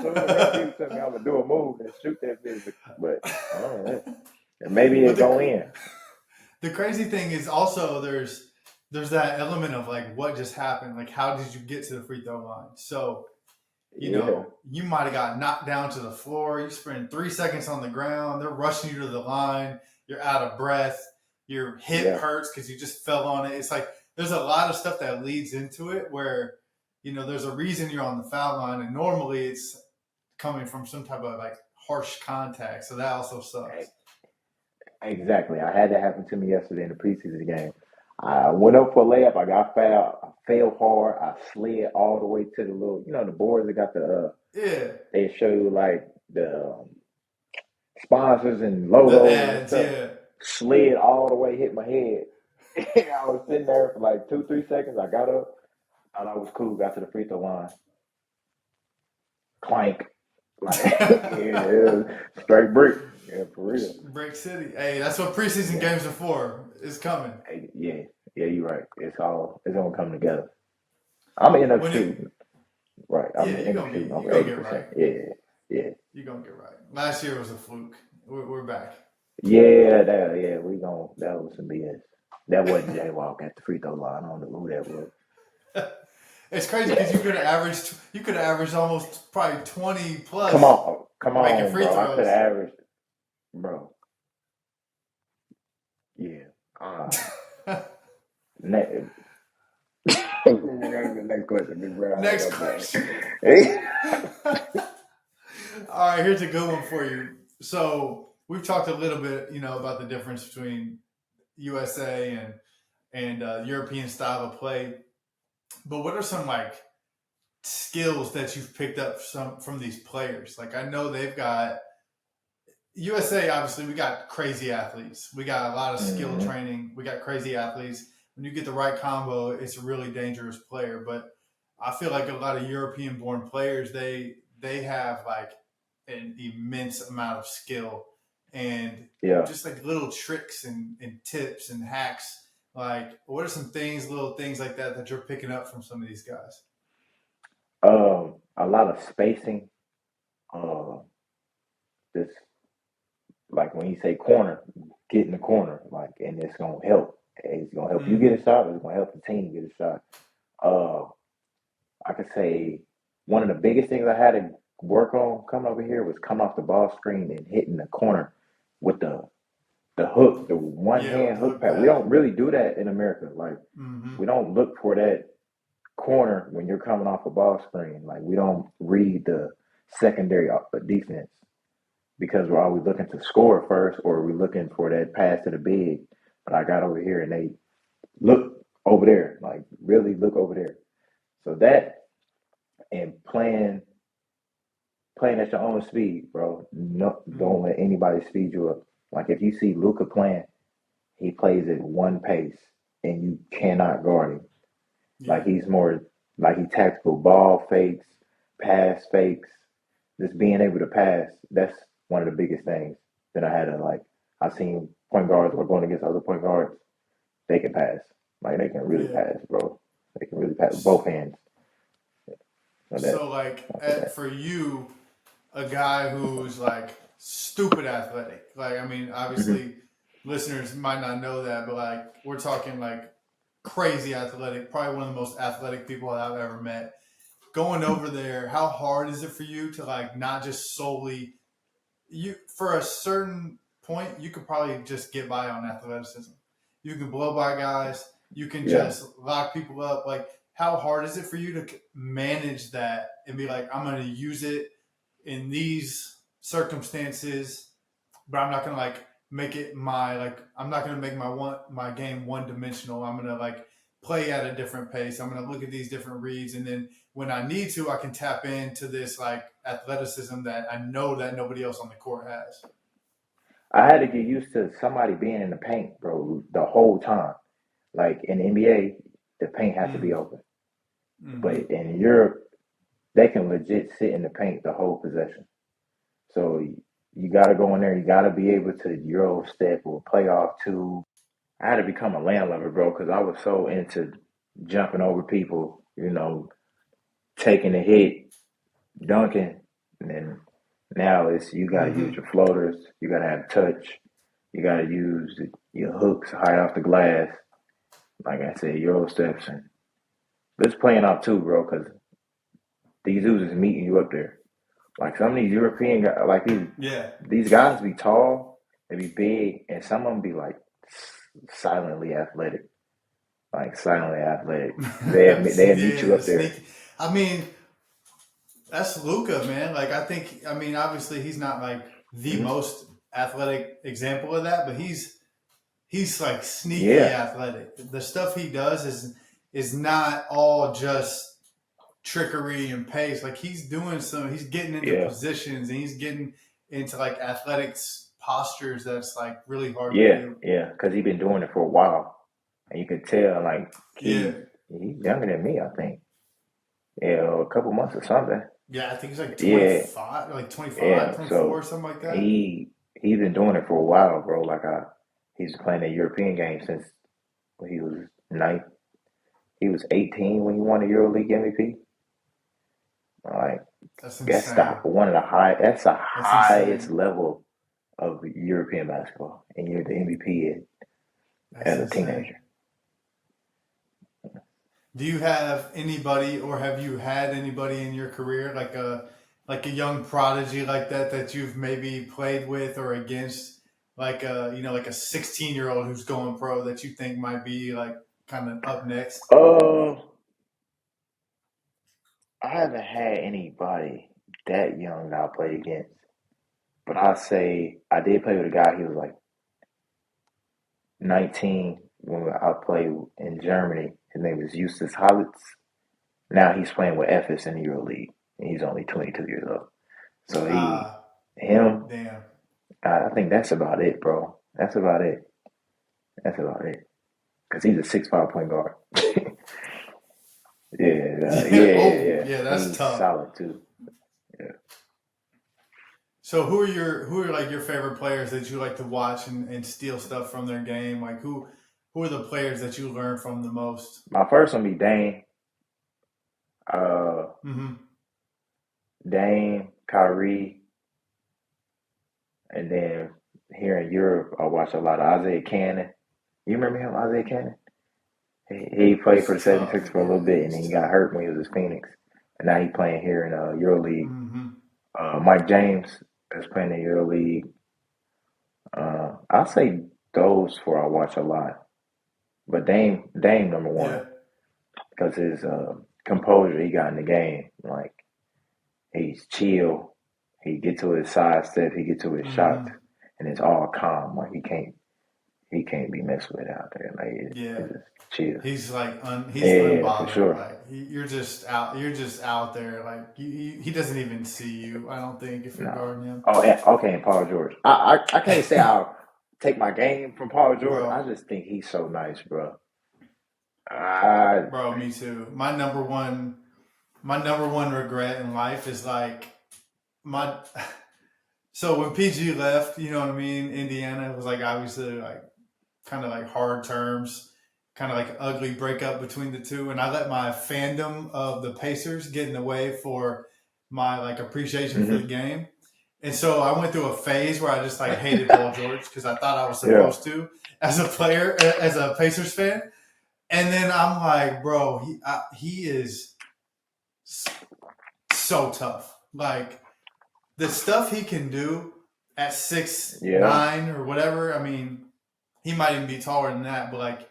soon as the ref gives it to me, I'm gonna do a move and shoot that bitch. But I don't know. And maybe But it go in. the crazy thing is also there's that element of like what just happened. Like how did you get to the free throw line? So Yeah. you might have got knocked down to the floor. You spend 3 seconds on the ground. They're rushing you to the line. You're out of breath. Your hip Yeah. hurts because you just fell on it. It's like there's a lot of stuff that leads into it where, there's a reason you're on the foul line. And normally it's coming from some type of like harsh contact. So that also sucks. Exactly. I had that happen to me yesterday in the preseason game. I went up for a layup. I got fouled. I fell hard. I slid all the way to the little, the boards that got Yeah. they show you like the sponsors and The logos and ads. stuff. Yeah. Slid all the way, hit my head. I was sitting there for like 2, 3 seconds. I got up. Thought I was cool. Got to the free throw line. Clank. Like, yeah, straight brick. Yeah, for real. Brick City. Hey, that's what preseason Yeah. games are for. It's coming. Hey, yeah, you're right. It's gonna come together. I'm gonna end up When it shooting. Right. I'm Yeah, in the shooting over you gonna get right. 80%. Yeah. Yeah. You're gonna get right. Last year was a fluke. We're back. Yeah, that was some BS. That wasn't Jaywalk at the free throw line. I don't know who that was. It's crazy because you could have averaged almost probably 20 plus Come making on, free bro. I could throws. have averaged, bro. Yeah. Ne- Next question, big bro. Next question. All right, here's a good one for you. So we've talked a little bit, about the difference between USA and European style of play. But what are some like skills that you've picked up from these players? Like I know they've got USA. Obviously, we got crazy athletes. We got a lot of skill training. We got crazy athletes. When you get the right combo, it's a really dangerous player. But I feel like a lot of European-born players, they have like an immense amount of skill and Yeah. just like little tricks and tips and hacks. Like, what are some little things like that you're picking up from some of these guys? A lot of spacing. Just like when you say corner, get in the corner, like, and it's gonna help. It's gonna help you get a shot. It's gonna help the team get a shot. I could say one of the biggest things I had to work on coming over here was coming off the ball screen and hitting the corner with the hook, the one hand hook pass. We don't really do that in America. Like we don't look for that corner when you're coming off a ball screen. Like we don't read the secondary defense because we're always looking to score first, or we're looking for that pass to the big. But I got over here and they look over there, like really look over there. So that and playing at your own speed, bro. No, don't let anybody speed you up. Like if you see Luka playing, he plays at one pace and you cannot guard him. Yeah. Like he's more like he tactical ball fakes, pass fakes, just being able to pass. That's one of the biggest things that I had to like. I've seen point guards or going against other point guards, they can pass. Like they can really pass, bro. They can really pass with both hands. For you, a guy who's like stupid athletic. Like, I mean, obviously listeners might not know that, but like we're talking like crazy athletic, probably one of the most athletic people I've ever met. Going over there, how hard is it for you to like not just solely for a certain point, you could probably just get by on athleticism. You can blow by guys, you can just lock people up. Like, how hard is it for you to manage that and be like, I'm going to use it in these circumstances, but I'm not going to like make it I'm not going to make my game one dimensional. I'm going to like play at a different pace. I'm going to look at these different reads. And then when I need to, I can tap into this like athleticism that I know that nobody else on the court has. I had to get used to somebody being in the paint, bro, the whole time. Like in the NBA, the paint has to be open. But in Europe, they can legit sit in the paint the whole possession. So you got to go in there. You got to be able to Euro step or play off two. I had to become a landlubber, bro, because I was so into jumping over people, taking a hit, dunking. And then now it's you got to use your floaters. You got to have touch. You got to use your hooks high off the glass. Like I said, Euro steps. And it's playing out too, bro, because these dudes is meeting you up there. Like some of these European guys, like these guys be tall, they be big, and some of them be like silently athletic. Like silently athletic. They meet you up there. I mean, that's Luka, man. Like obviously he's not like the most athletic example of that, but he's like sneaky athletic. The stuff he does is not all just trickery and pace. Like he's getting into positions and he's getting into like athletics postures that's like really hard to do. Yeah, because he's been doing it for a while. And you can tell like he's younger than me, I think. Yeah, a couple months or something. Yeah, I think he's like 25, like 25, 24, something like that. He's been doing it for a while, bro. Like he's playing a European game since he was 9. He was 18 when he won the EuroLeague MVP. Like That's that's the insane. one of the high. That's the That's highest insane. level of European basketball, and you're the MVP That's as a insane. teenager. Do you have anybody, or have you had anybody in your career like a young prodigy like that you've maybe played with or against, like a like a 16-year-old who's going pro that you think might be like kind of up next? Uh, I haven't had anybody that young that I played against, but I say I did play with a guy. He was like 19 when I played in Germany. His name is Eustace Hollitz. Now he's playing with Ephes in the Euro League, and he's only 22 years old. So Ah, him, damn. I think that's about it, bro. That's about it. That's about it. Because he's a 6'5" point guard. Yeah, Yeah. Oh, yeah. yeah. And That's he's tough. solid too. Yeah. So who are like your favorite players that you like to watch and steal stuff from their game? Like who are the players that you learn from the most? My first one be Dame. Uh, Hmm. Dame, Kyrie, and then here in Europe, I watch a lot of Isaiah Cannon. You remember him, Isaiah Cannon? He played for He's the tough. 76 for a little Yeah, bit, and then he's he got tough. hurt when he was at Phoenix. And now he's playing here in EuroLeague. Hmm. Mike James is playing in EuroLeague. I'll say those four I watch a lot. But Dame number one Yeah. because his composure he got in the game. Like he's chill. He get to his side step. He get to his shots, Hmm. and it's all calm. Like he can't be messed with out there. Like Yeah. it's just chill. He's like he's Yeah, for unbothered. sure. Like you're just out there. Like he doesn't even see you. I don't think if you're No. guarding him, Oh, okay. And Paul George. I can't say I'll take my game from Paul George. I bro. just think he's so nice, bro. I Bro, me too. My number one regret in life is like my. So when PG left, you know what I mean. Indiana was like obviously like kind of like hard terms, kind of like ugly breakup between the two, and I let my fandom of the Pacers get in the way for my like appreciation for the hmm game. And so I went through a phase where I just like hated Paul George because I thought I was yeah, supposed to as a player, as a Pacers fan. And then I'm like, bro, he is so tough. Like the stuff he can do at six yeah. nine or whatever. I mean, he might even be taller than that, but like,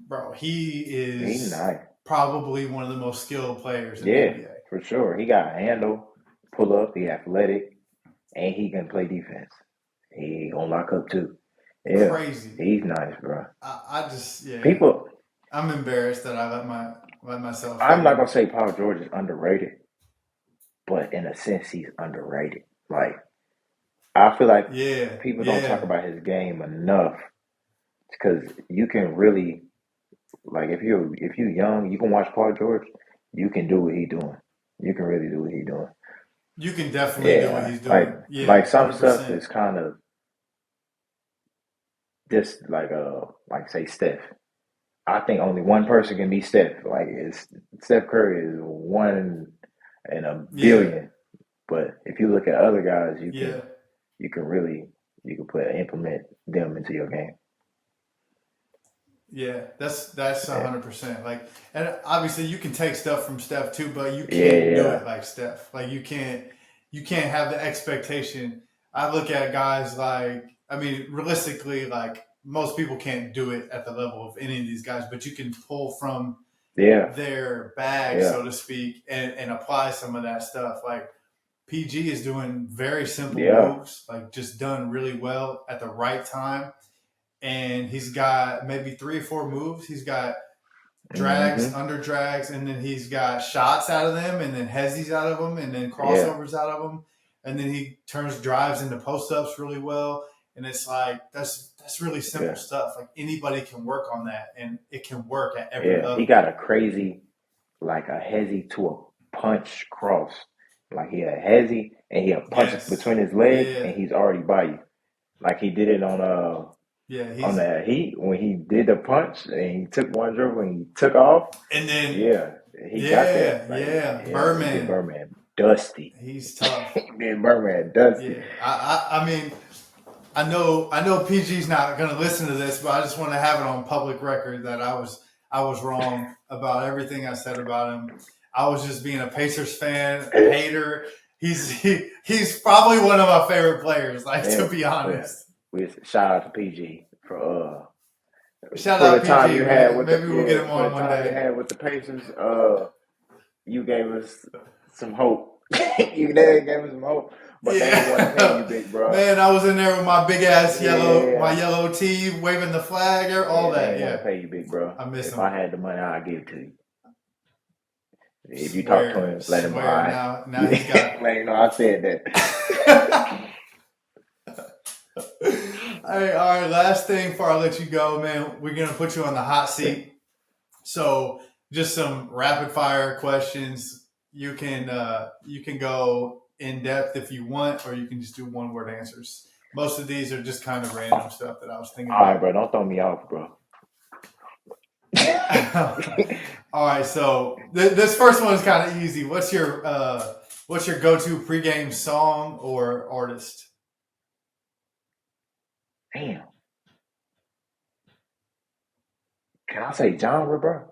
bro, he He's is nice. probably one of the most skilled players in the Yeah, NBA. for sure. He got a handle, pull up. He athletic, and he can play defense. He gonna lock up too. Yeah, Crazy. he's nice, bro. I just yeah. People, I'm embarrassed that I let myself I'm hate not him. gonna say Paul George is underrated, but in a sense, he's underrated. Like I feel like Yeah, people don't talk yeah, about his game enough because you can really like if you young, you can watch Paul George, you can do what he doing. You can really do what he doing. you can definitely do what Yeah, he's like doing. Yeah, like one some hundred stuff percent. is kind of just like say Steph. I think only one person can be Steph. Like it's Steph Curry is one in a Yeah, billion. But if you look at other guys, yeah, you can really you can put implement them into your game. yeah. That's one Yeah, hundred percent. Like, and obviously you can take stuff from Steph too, but you yeah, can't do yeah. it like Steph. Like you can't have the expectation. I look at guys like, I mean, realistically, like most people can't do it at the level of any of these guys, but you can pull from Yeah, their bag, yeah, so to speak, and apply some of that stuff. Like PG is doing very simple yeah. moves, like just done really well at the right time. And he's got maybe three or four moves. He's got drags, hmm under drags, and then he's got shots out of them, and then hezzies out of them, and then Yeah, crossovers out of them, and then he turns drives into post ups really well. And it's like that's really simple yeah, stuff. Like anybody can work on that, and it can work at every yeah. He level. got a crazy like a hezzy to a punch cross. Like he a hezzy and he'll punch Yes. between his legs Yeah. and he's already by you. Like he did it on Yeah, on he's that Heat when he did the punch and he took one dribble and he took off. and then Yeah, he got that. yeah, Like, yeah, yeah, he did Birdman. Birdman dusty. He's tough. He did Birdman dusty. Yeah, I mean, I know PG's not going to listen to this, but I just want to have it on public record that I was wrong about everything I said about him. I was just being a Pacers fan, a hater. He's probably one of my favorite players. Like Yeah, to be yeah. honest. We shout out to PG Shout for the out time PG, you had man. with the Maybe we'll get him for on the one time you day. had with the Pacers. You gave us some hope. You gave us some hope, but they didn't want to pay you, Yeah, big bro. man. I was in there with my big ass my Yeah, yellow tee, waving the flag, or all yeah, they that. didn't want Yeah, to pay you, big bro. I miss If him. I had the money, I'd give it to you. If you talk to him, let him know. Swear. Now he's got. Let him know I said Hey, all right. Last thing before I let you go, man. We're gonna put you on the hot that. seat. So just some rapid fire questions. You can go in depth if you want, or you can just do one word answers. Most of these are just kind of random stuff that I was thinking All right, about. bro. Don't throw me off, bro. All right, so this first one is kind of easy. What's your go-to pregame song or artist? Damn. Can I say genre, bro?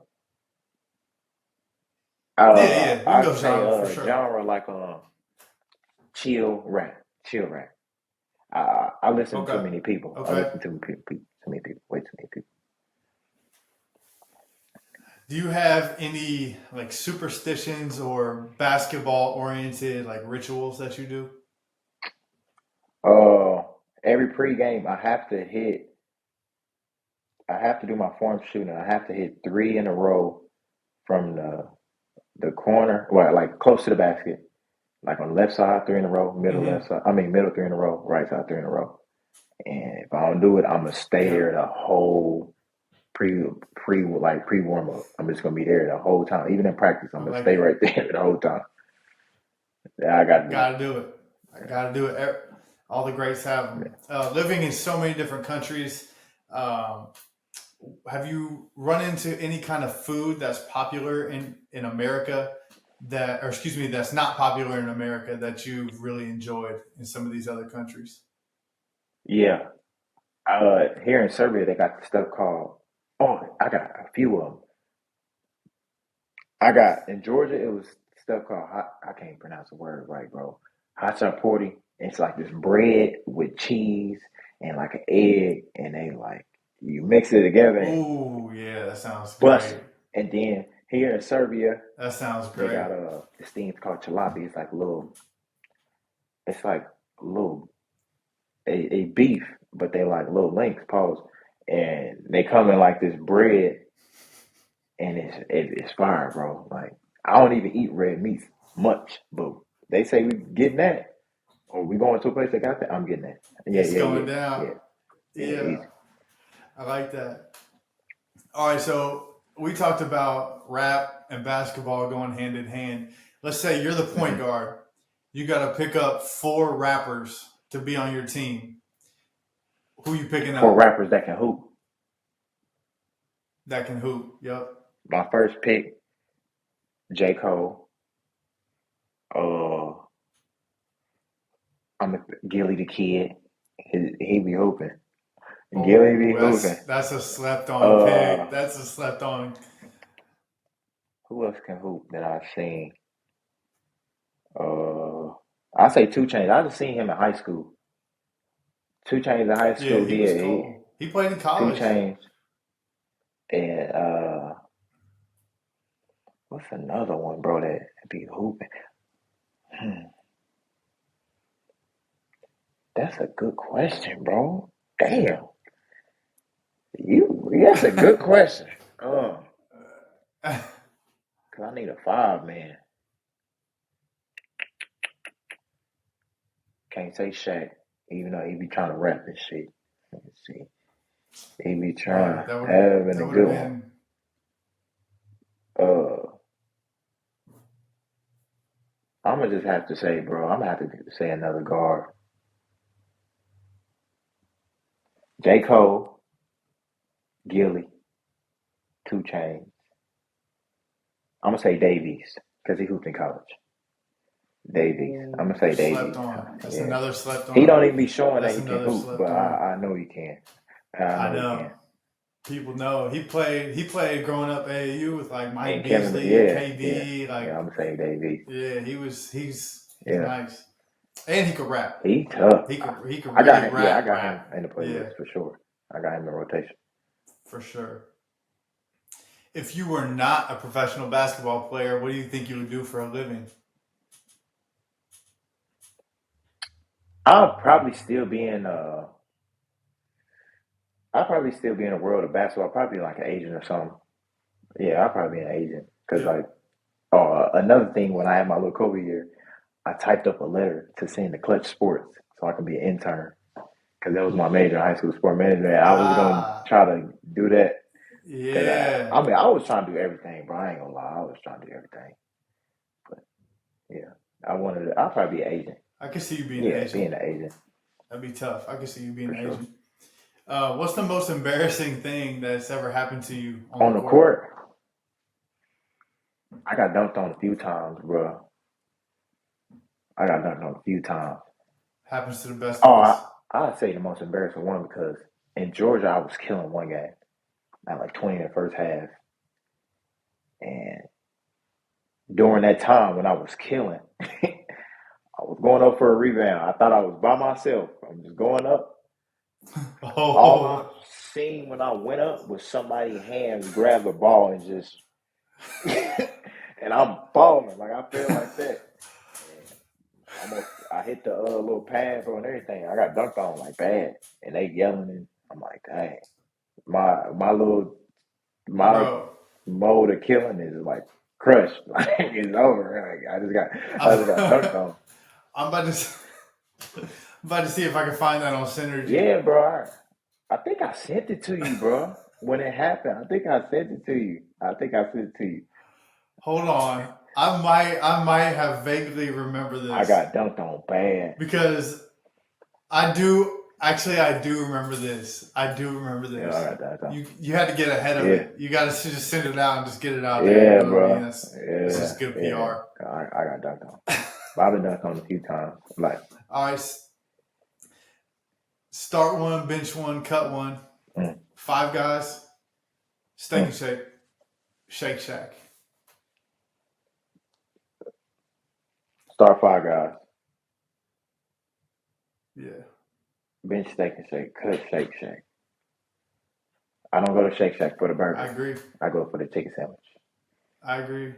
Yeah, we can I'd go say genre for sure. genre like chill rap, chill rap. I listen to too Okay, many people. I okay. listen to too many people, way too many people. Do you have any like superstitions or basketball-oriented like rituals that you do? Uh, every pregame, I have to do my form shooting. I have to hit three in a row from the corner, well, like close to the basket, like on the left side, three in a row, middle Mm-hmm. left side. I mean, middle three in a row, right side three in a row. And if I don't do it, I'm gonna stay there Yep, the whole pre warm up. I'm just gonna be there the whole time. Even in practice, I'm I gonna like stay it. right there the whole time. Yeah, I gotta do Got to do it. I got to do it. All the greats have it. them. Living in so many different countries, um, have you run into any kind of food that's popular in America or excuse me, that's not popular in America that you've really enjoyed in some of these other countries? Yeah. Here in Serbia, they got the stuff called. Oh, I got a few of them. I got in Georgia. It was stuff called. I can't pronounce the word right, bro. Hachapuri. It's like this bread with cheese and like an egg, and they like you mix it together and Oh, yeah, that sounds bust great. it. And then here in Serbia, That sounds they great. got this thing called chalabi. It's like a little. It's like a little a beef, but they like little links, pause, and they come in like this bread, and it's fire, bro. Like I don't even eat red meat much, but they say we getting that, or we going to a place that got that. I'm getting that. Yeah, It's yeah, going yeah, down. yeah, yeah. Yeah, Easy. I like that. All right, so we talked about rap and basketball going hand in hand. Let's say you're the point Hmm. guard. You got to pick up four rappers to be on your team. Who you picking For up rappers that can hoop, that can hoop? Yep. my first pick, J Cole. Uh, I'm a Gilly the Kid. He be hooping. Gilly be Oh, hooping. that's a slept on pick. Uh, That's a slept on. who else can hoop that I've seen? Uh, I say Two Chains. I just seen him in high school. Two Chains in high Yeah, school. he was He cold. He played in Two college. Chains and what's another one, bro? That be hooping. Hmm, that's a good question, bro. Damn, you. That's a good question. Cause I need a five man. Can't say Shaq, even though he be trying to rap and shit. Let me see. He be Yeah, trying having a that would have good one. been. Uh, I'm gonna just have to say, bro. I'm gonna have to say another guard. J. Cole, Gilly, 2 Chainz. I'm gonna say Davies because he hooped in college. Davies. I'm gonna say Slept Davies. on. That's Yeah. another slept on. He don't even be showing That's that he can another hoop, slept but on. I know he can. I I know he know. can. People know he played growing up AAU with like Mike And Kevin, Beasley, yeah, KD. Like, I'm gonna say Davies. yeah, he's Yeah, nice, and he could rap. he tough. He could I really got him. rap. Yeah, I got him rap. in the playlist for sure. I got him in rotation. For sure. If you were not a professional basketball player, what do you think you would do for a living? I'll probably still be in. I'll probably still be in the world of basketball. Probably like an agent or something. Yeah, I'll probably be an agent because Yeah. like, another thing when I had my little COVID year, I typed up a letter to send to Clutch Sports so I could be an intern because that was my major in high school, sport management. I was gonna try to do that. Yeah. I mean, I was trying to do everything, bro. I ain't gonna lie, I was trying to do everything. But yeah, I'll probably be an agent. I could see you being an Yeah, agent. being an agent That'd be tough. I could see you being for an sure. agent. What's the most embarrassing thing that's ever happened to you On the court, I got dunked on a few times, bro. I got dunked on a few times. Happens to the best of us. I'd say the most embarrassing one because in Georgia I was killing one game. At like 20 in the first half. And during that time when I was killing, I was going up for a rebound. I thought I was by myself. I'm just going up. All I seen when I went up was somebody's hands grab the ball and just and I'm falling. Like I feel like that. And I hit the little pad, bro, and everything. I got dunked on like bad. And they yelling and I'm like, dang. My Bro. mode of killing is like crushed. Like it's over. Like, I just got dunked on. I'm about to see if I can find that on Synergy. Yeah, bro. I think I sent it to you, bro. When it happened, I think I sent it to you. Hold on. I might have vaguely remember this. I got dunked on bad. Because I do remember this. I do remember this. Yeah, I got dunked on. You had to get ahead of it. You got to just send it out and just get it out there. Yeah, You know bro. what I mean? That's just good PR. I got dunked on. I've been dunked on a few times. Like, all right. Start one, bench one, cut one. 5 guys. Steak and shake. Shake Shack. Start 5 guys. Yeah. Bench steak and shake. Cut Shake Shack. I don't go to Shake Shack for the burger. I agree. I go for the chicken sandwich. I agree.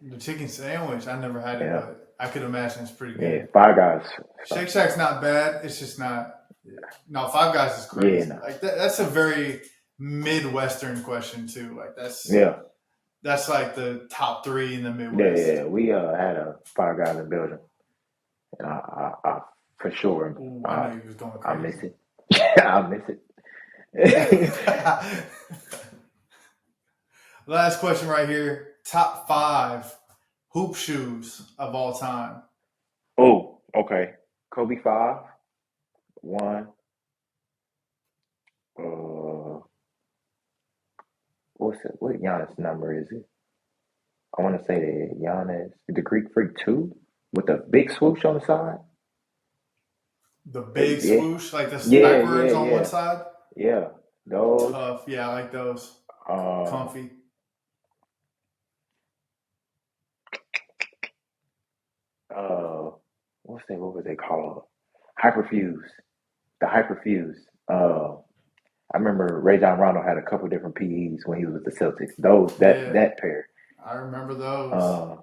The chicken sandwich, I never had it, but I could imagine it's pretty good. Yeah, 5 guys. Shake Shack's not bad. It's just not. No, 5 guys is crazy. Yeah, no. Like that's a very Midwestern question too. Like that's like the top 3 in the Midwest. Yeah. We had a 5 guys in Belgium, and I for sure. Ooh, I know you was going crazy. I miss it. I miss it. Last question right here. Top 5 hoop shoes of all time. Oh, okay. Kobe 5. 1. What Giannis number is it? I want to say that Giannis, the Greek Freak 2 with the big swoosh on the side. The big swoosh, like the backwards on one side? Yeah, those. Tough. Yeah, I like those. Comfy. What was they called? Hyperfuse. The Hyperfuse. I remember Ray John Rondo had a couple different PEs when he was with the Celtics. That pair. I remember those.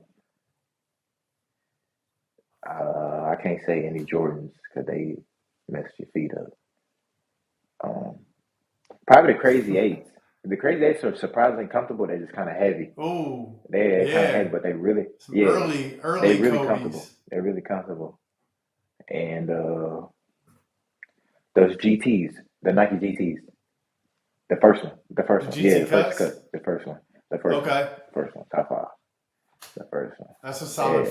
I can't say any Jordans because they messed your feet up. Probably the Crazy 8s. The Crazy 8s are surprisingly comfortable. They're just kind of heavy. Oh, they're kind of heavy, but they really early. They're really Kobe's. comfortable. They're really comfortable. And those GTs, the Nike GTs, the first one, the first cut, the first one, first one, top 5, the first one. That's a solid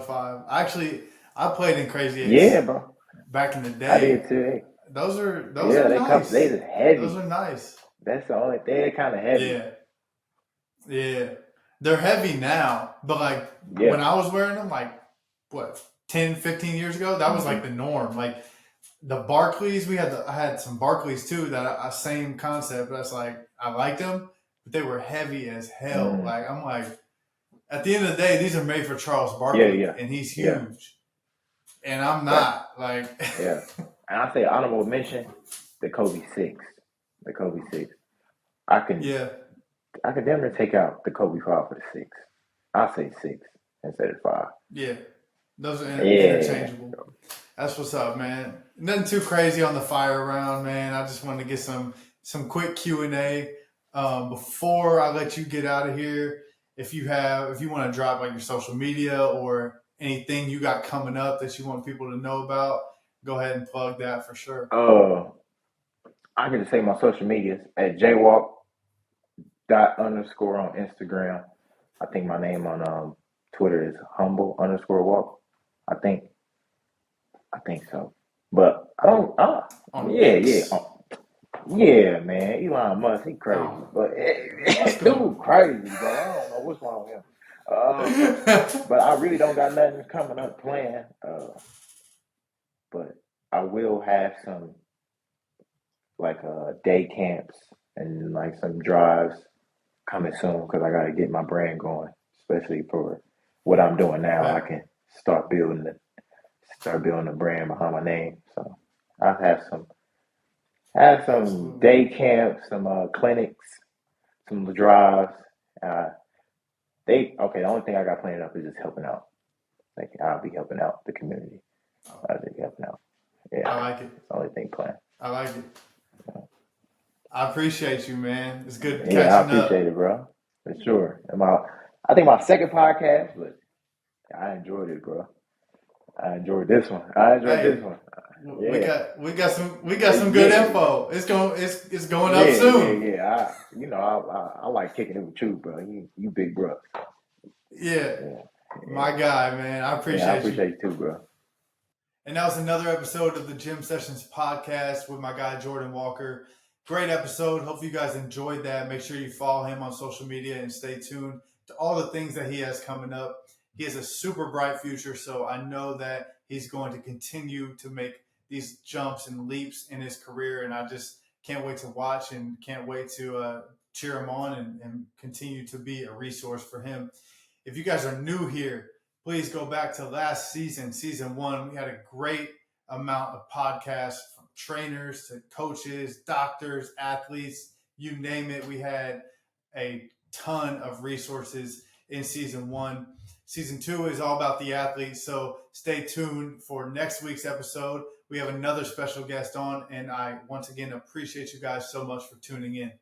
5. I played in Crazy 8s. Yeah, bro. Back in the day. I did too. Those are They nice. they just heavy. Those are nice. That's the only thing. They're kind of heavy. Yeah. Yeah. They're heavy now, but like when I was wearing them, like what, 10, 15 years ago, that was like the norm. Like the Barclays, I had some Barclays too that same concept. That's like, I liked them, but they were heavy as hell. Like, I'm like, at the end of the day, these are made for Charles Barkley, and he's huge. And I'm not. Like, and I say honorable mention, the Kobe 6. The Kobe 6. I can damn near take out the Kobe 5 for the 6. I'll say 6 instead of 5. Yeah. Those are interchangeable. That's what's up, man. Nothing too crazy on the fire round, man. I just wanted to get some quick Q&A. Before I let you get out of here, if you want to drop like your social media or anything you got coming up that you want people to know about, go ahead and plug that for sure. I can just say my social medias at jwalk._ on Instagram. I think my name on Twitter is humble_walk. I think so. But I don't yeah, man. Elon Musk, he crazy. But dude crazy, bro. I don't know what's wrong with him. But I really don't got nothing coming up planned. But I will have some like day camps and like some drives coming soon because I got to get my brand going, especially for what I'm doing now. I can start building the brand behind my name. So I have some day camps, some clinics, some drives. The only thing I got planned up is just helping out. Like I'll be helping out the community. I'll be helping out. Yeah, I like it. It's the only thing planned. I like it. I appreciate you, man. It's good catching I appreciate it, bro. For sure. I think my second podcast, but I enjoyed it, bro. I enjoyed this one. This one. Yeah. We got some good info. It's going up soon. Yeah. I like kicking it with you, bro. You big bro. Yeah. My guy, man. I appreciate you. I appreciate you too, bro. And that was another episode of the Gym Sessions podcast with my guy Jordan Walker. Great episode. Hope you guys enjoyed that. Make sure you follow him on social media and stay tuned to all the things that he has coming up. He has a super bright future, so I know that he's going to continue to make these jumps and leaps in his career, and I just can't wait to watch and can't wait to cheer him on and continue to be a resource for him. If you guys are new here, please go back to last season, season 1. We had a great amount of podcasts from trainers to coaches, doctors, athletes, you name it. We had a ton of resources in season 1. Season 2 is all about the athletes, so stay tuned for next week's episode. We have another special guest on, and I once again appreciate you guys so much for tuning in.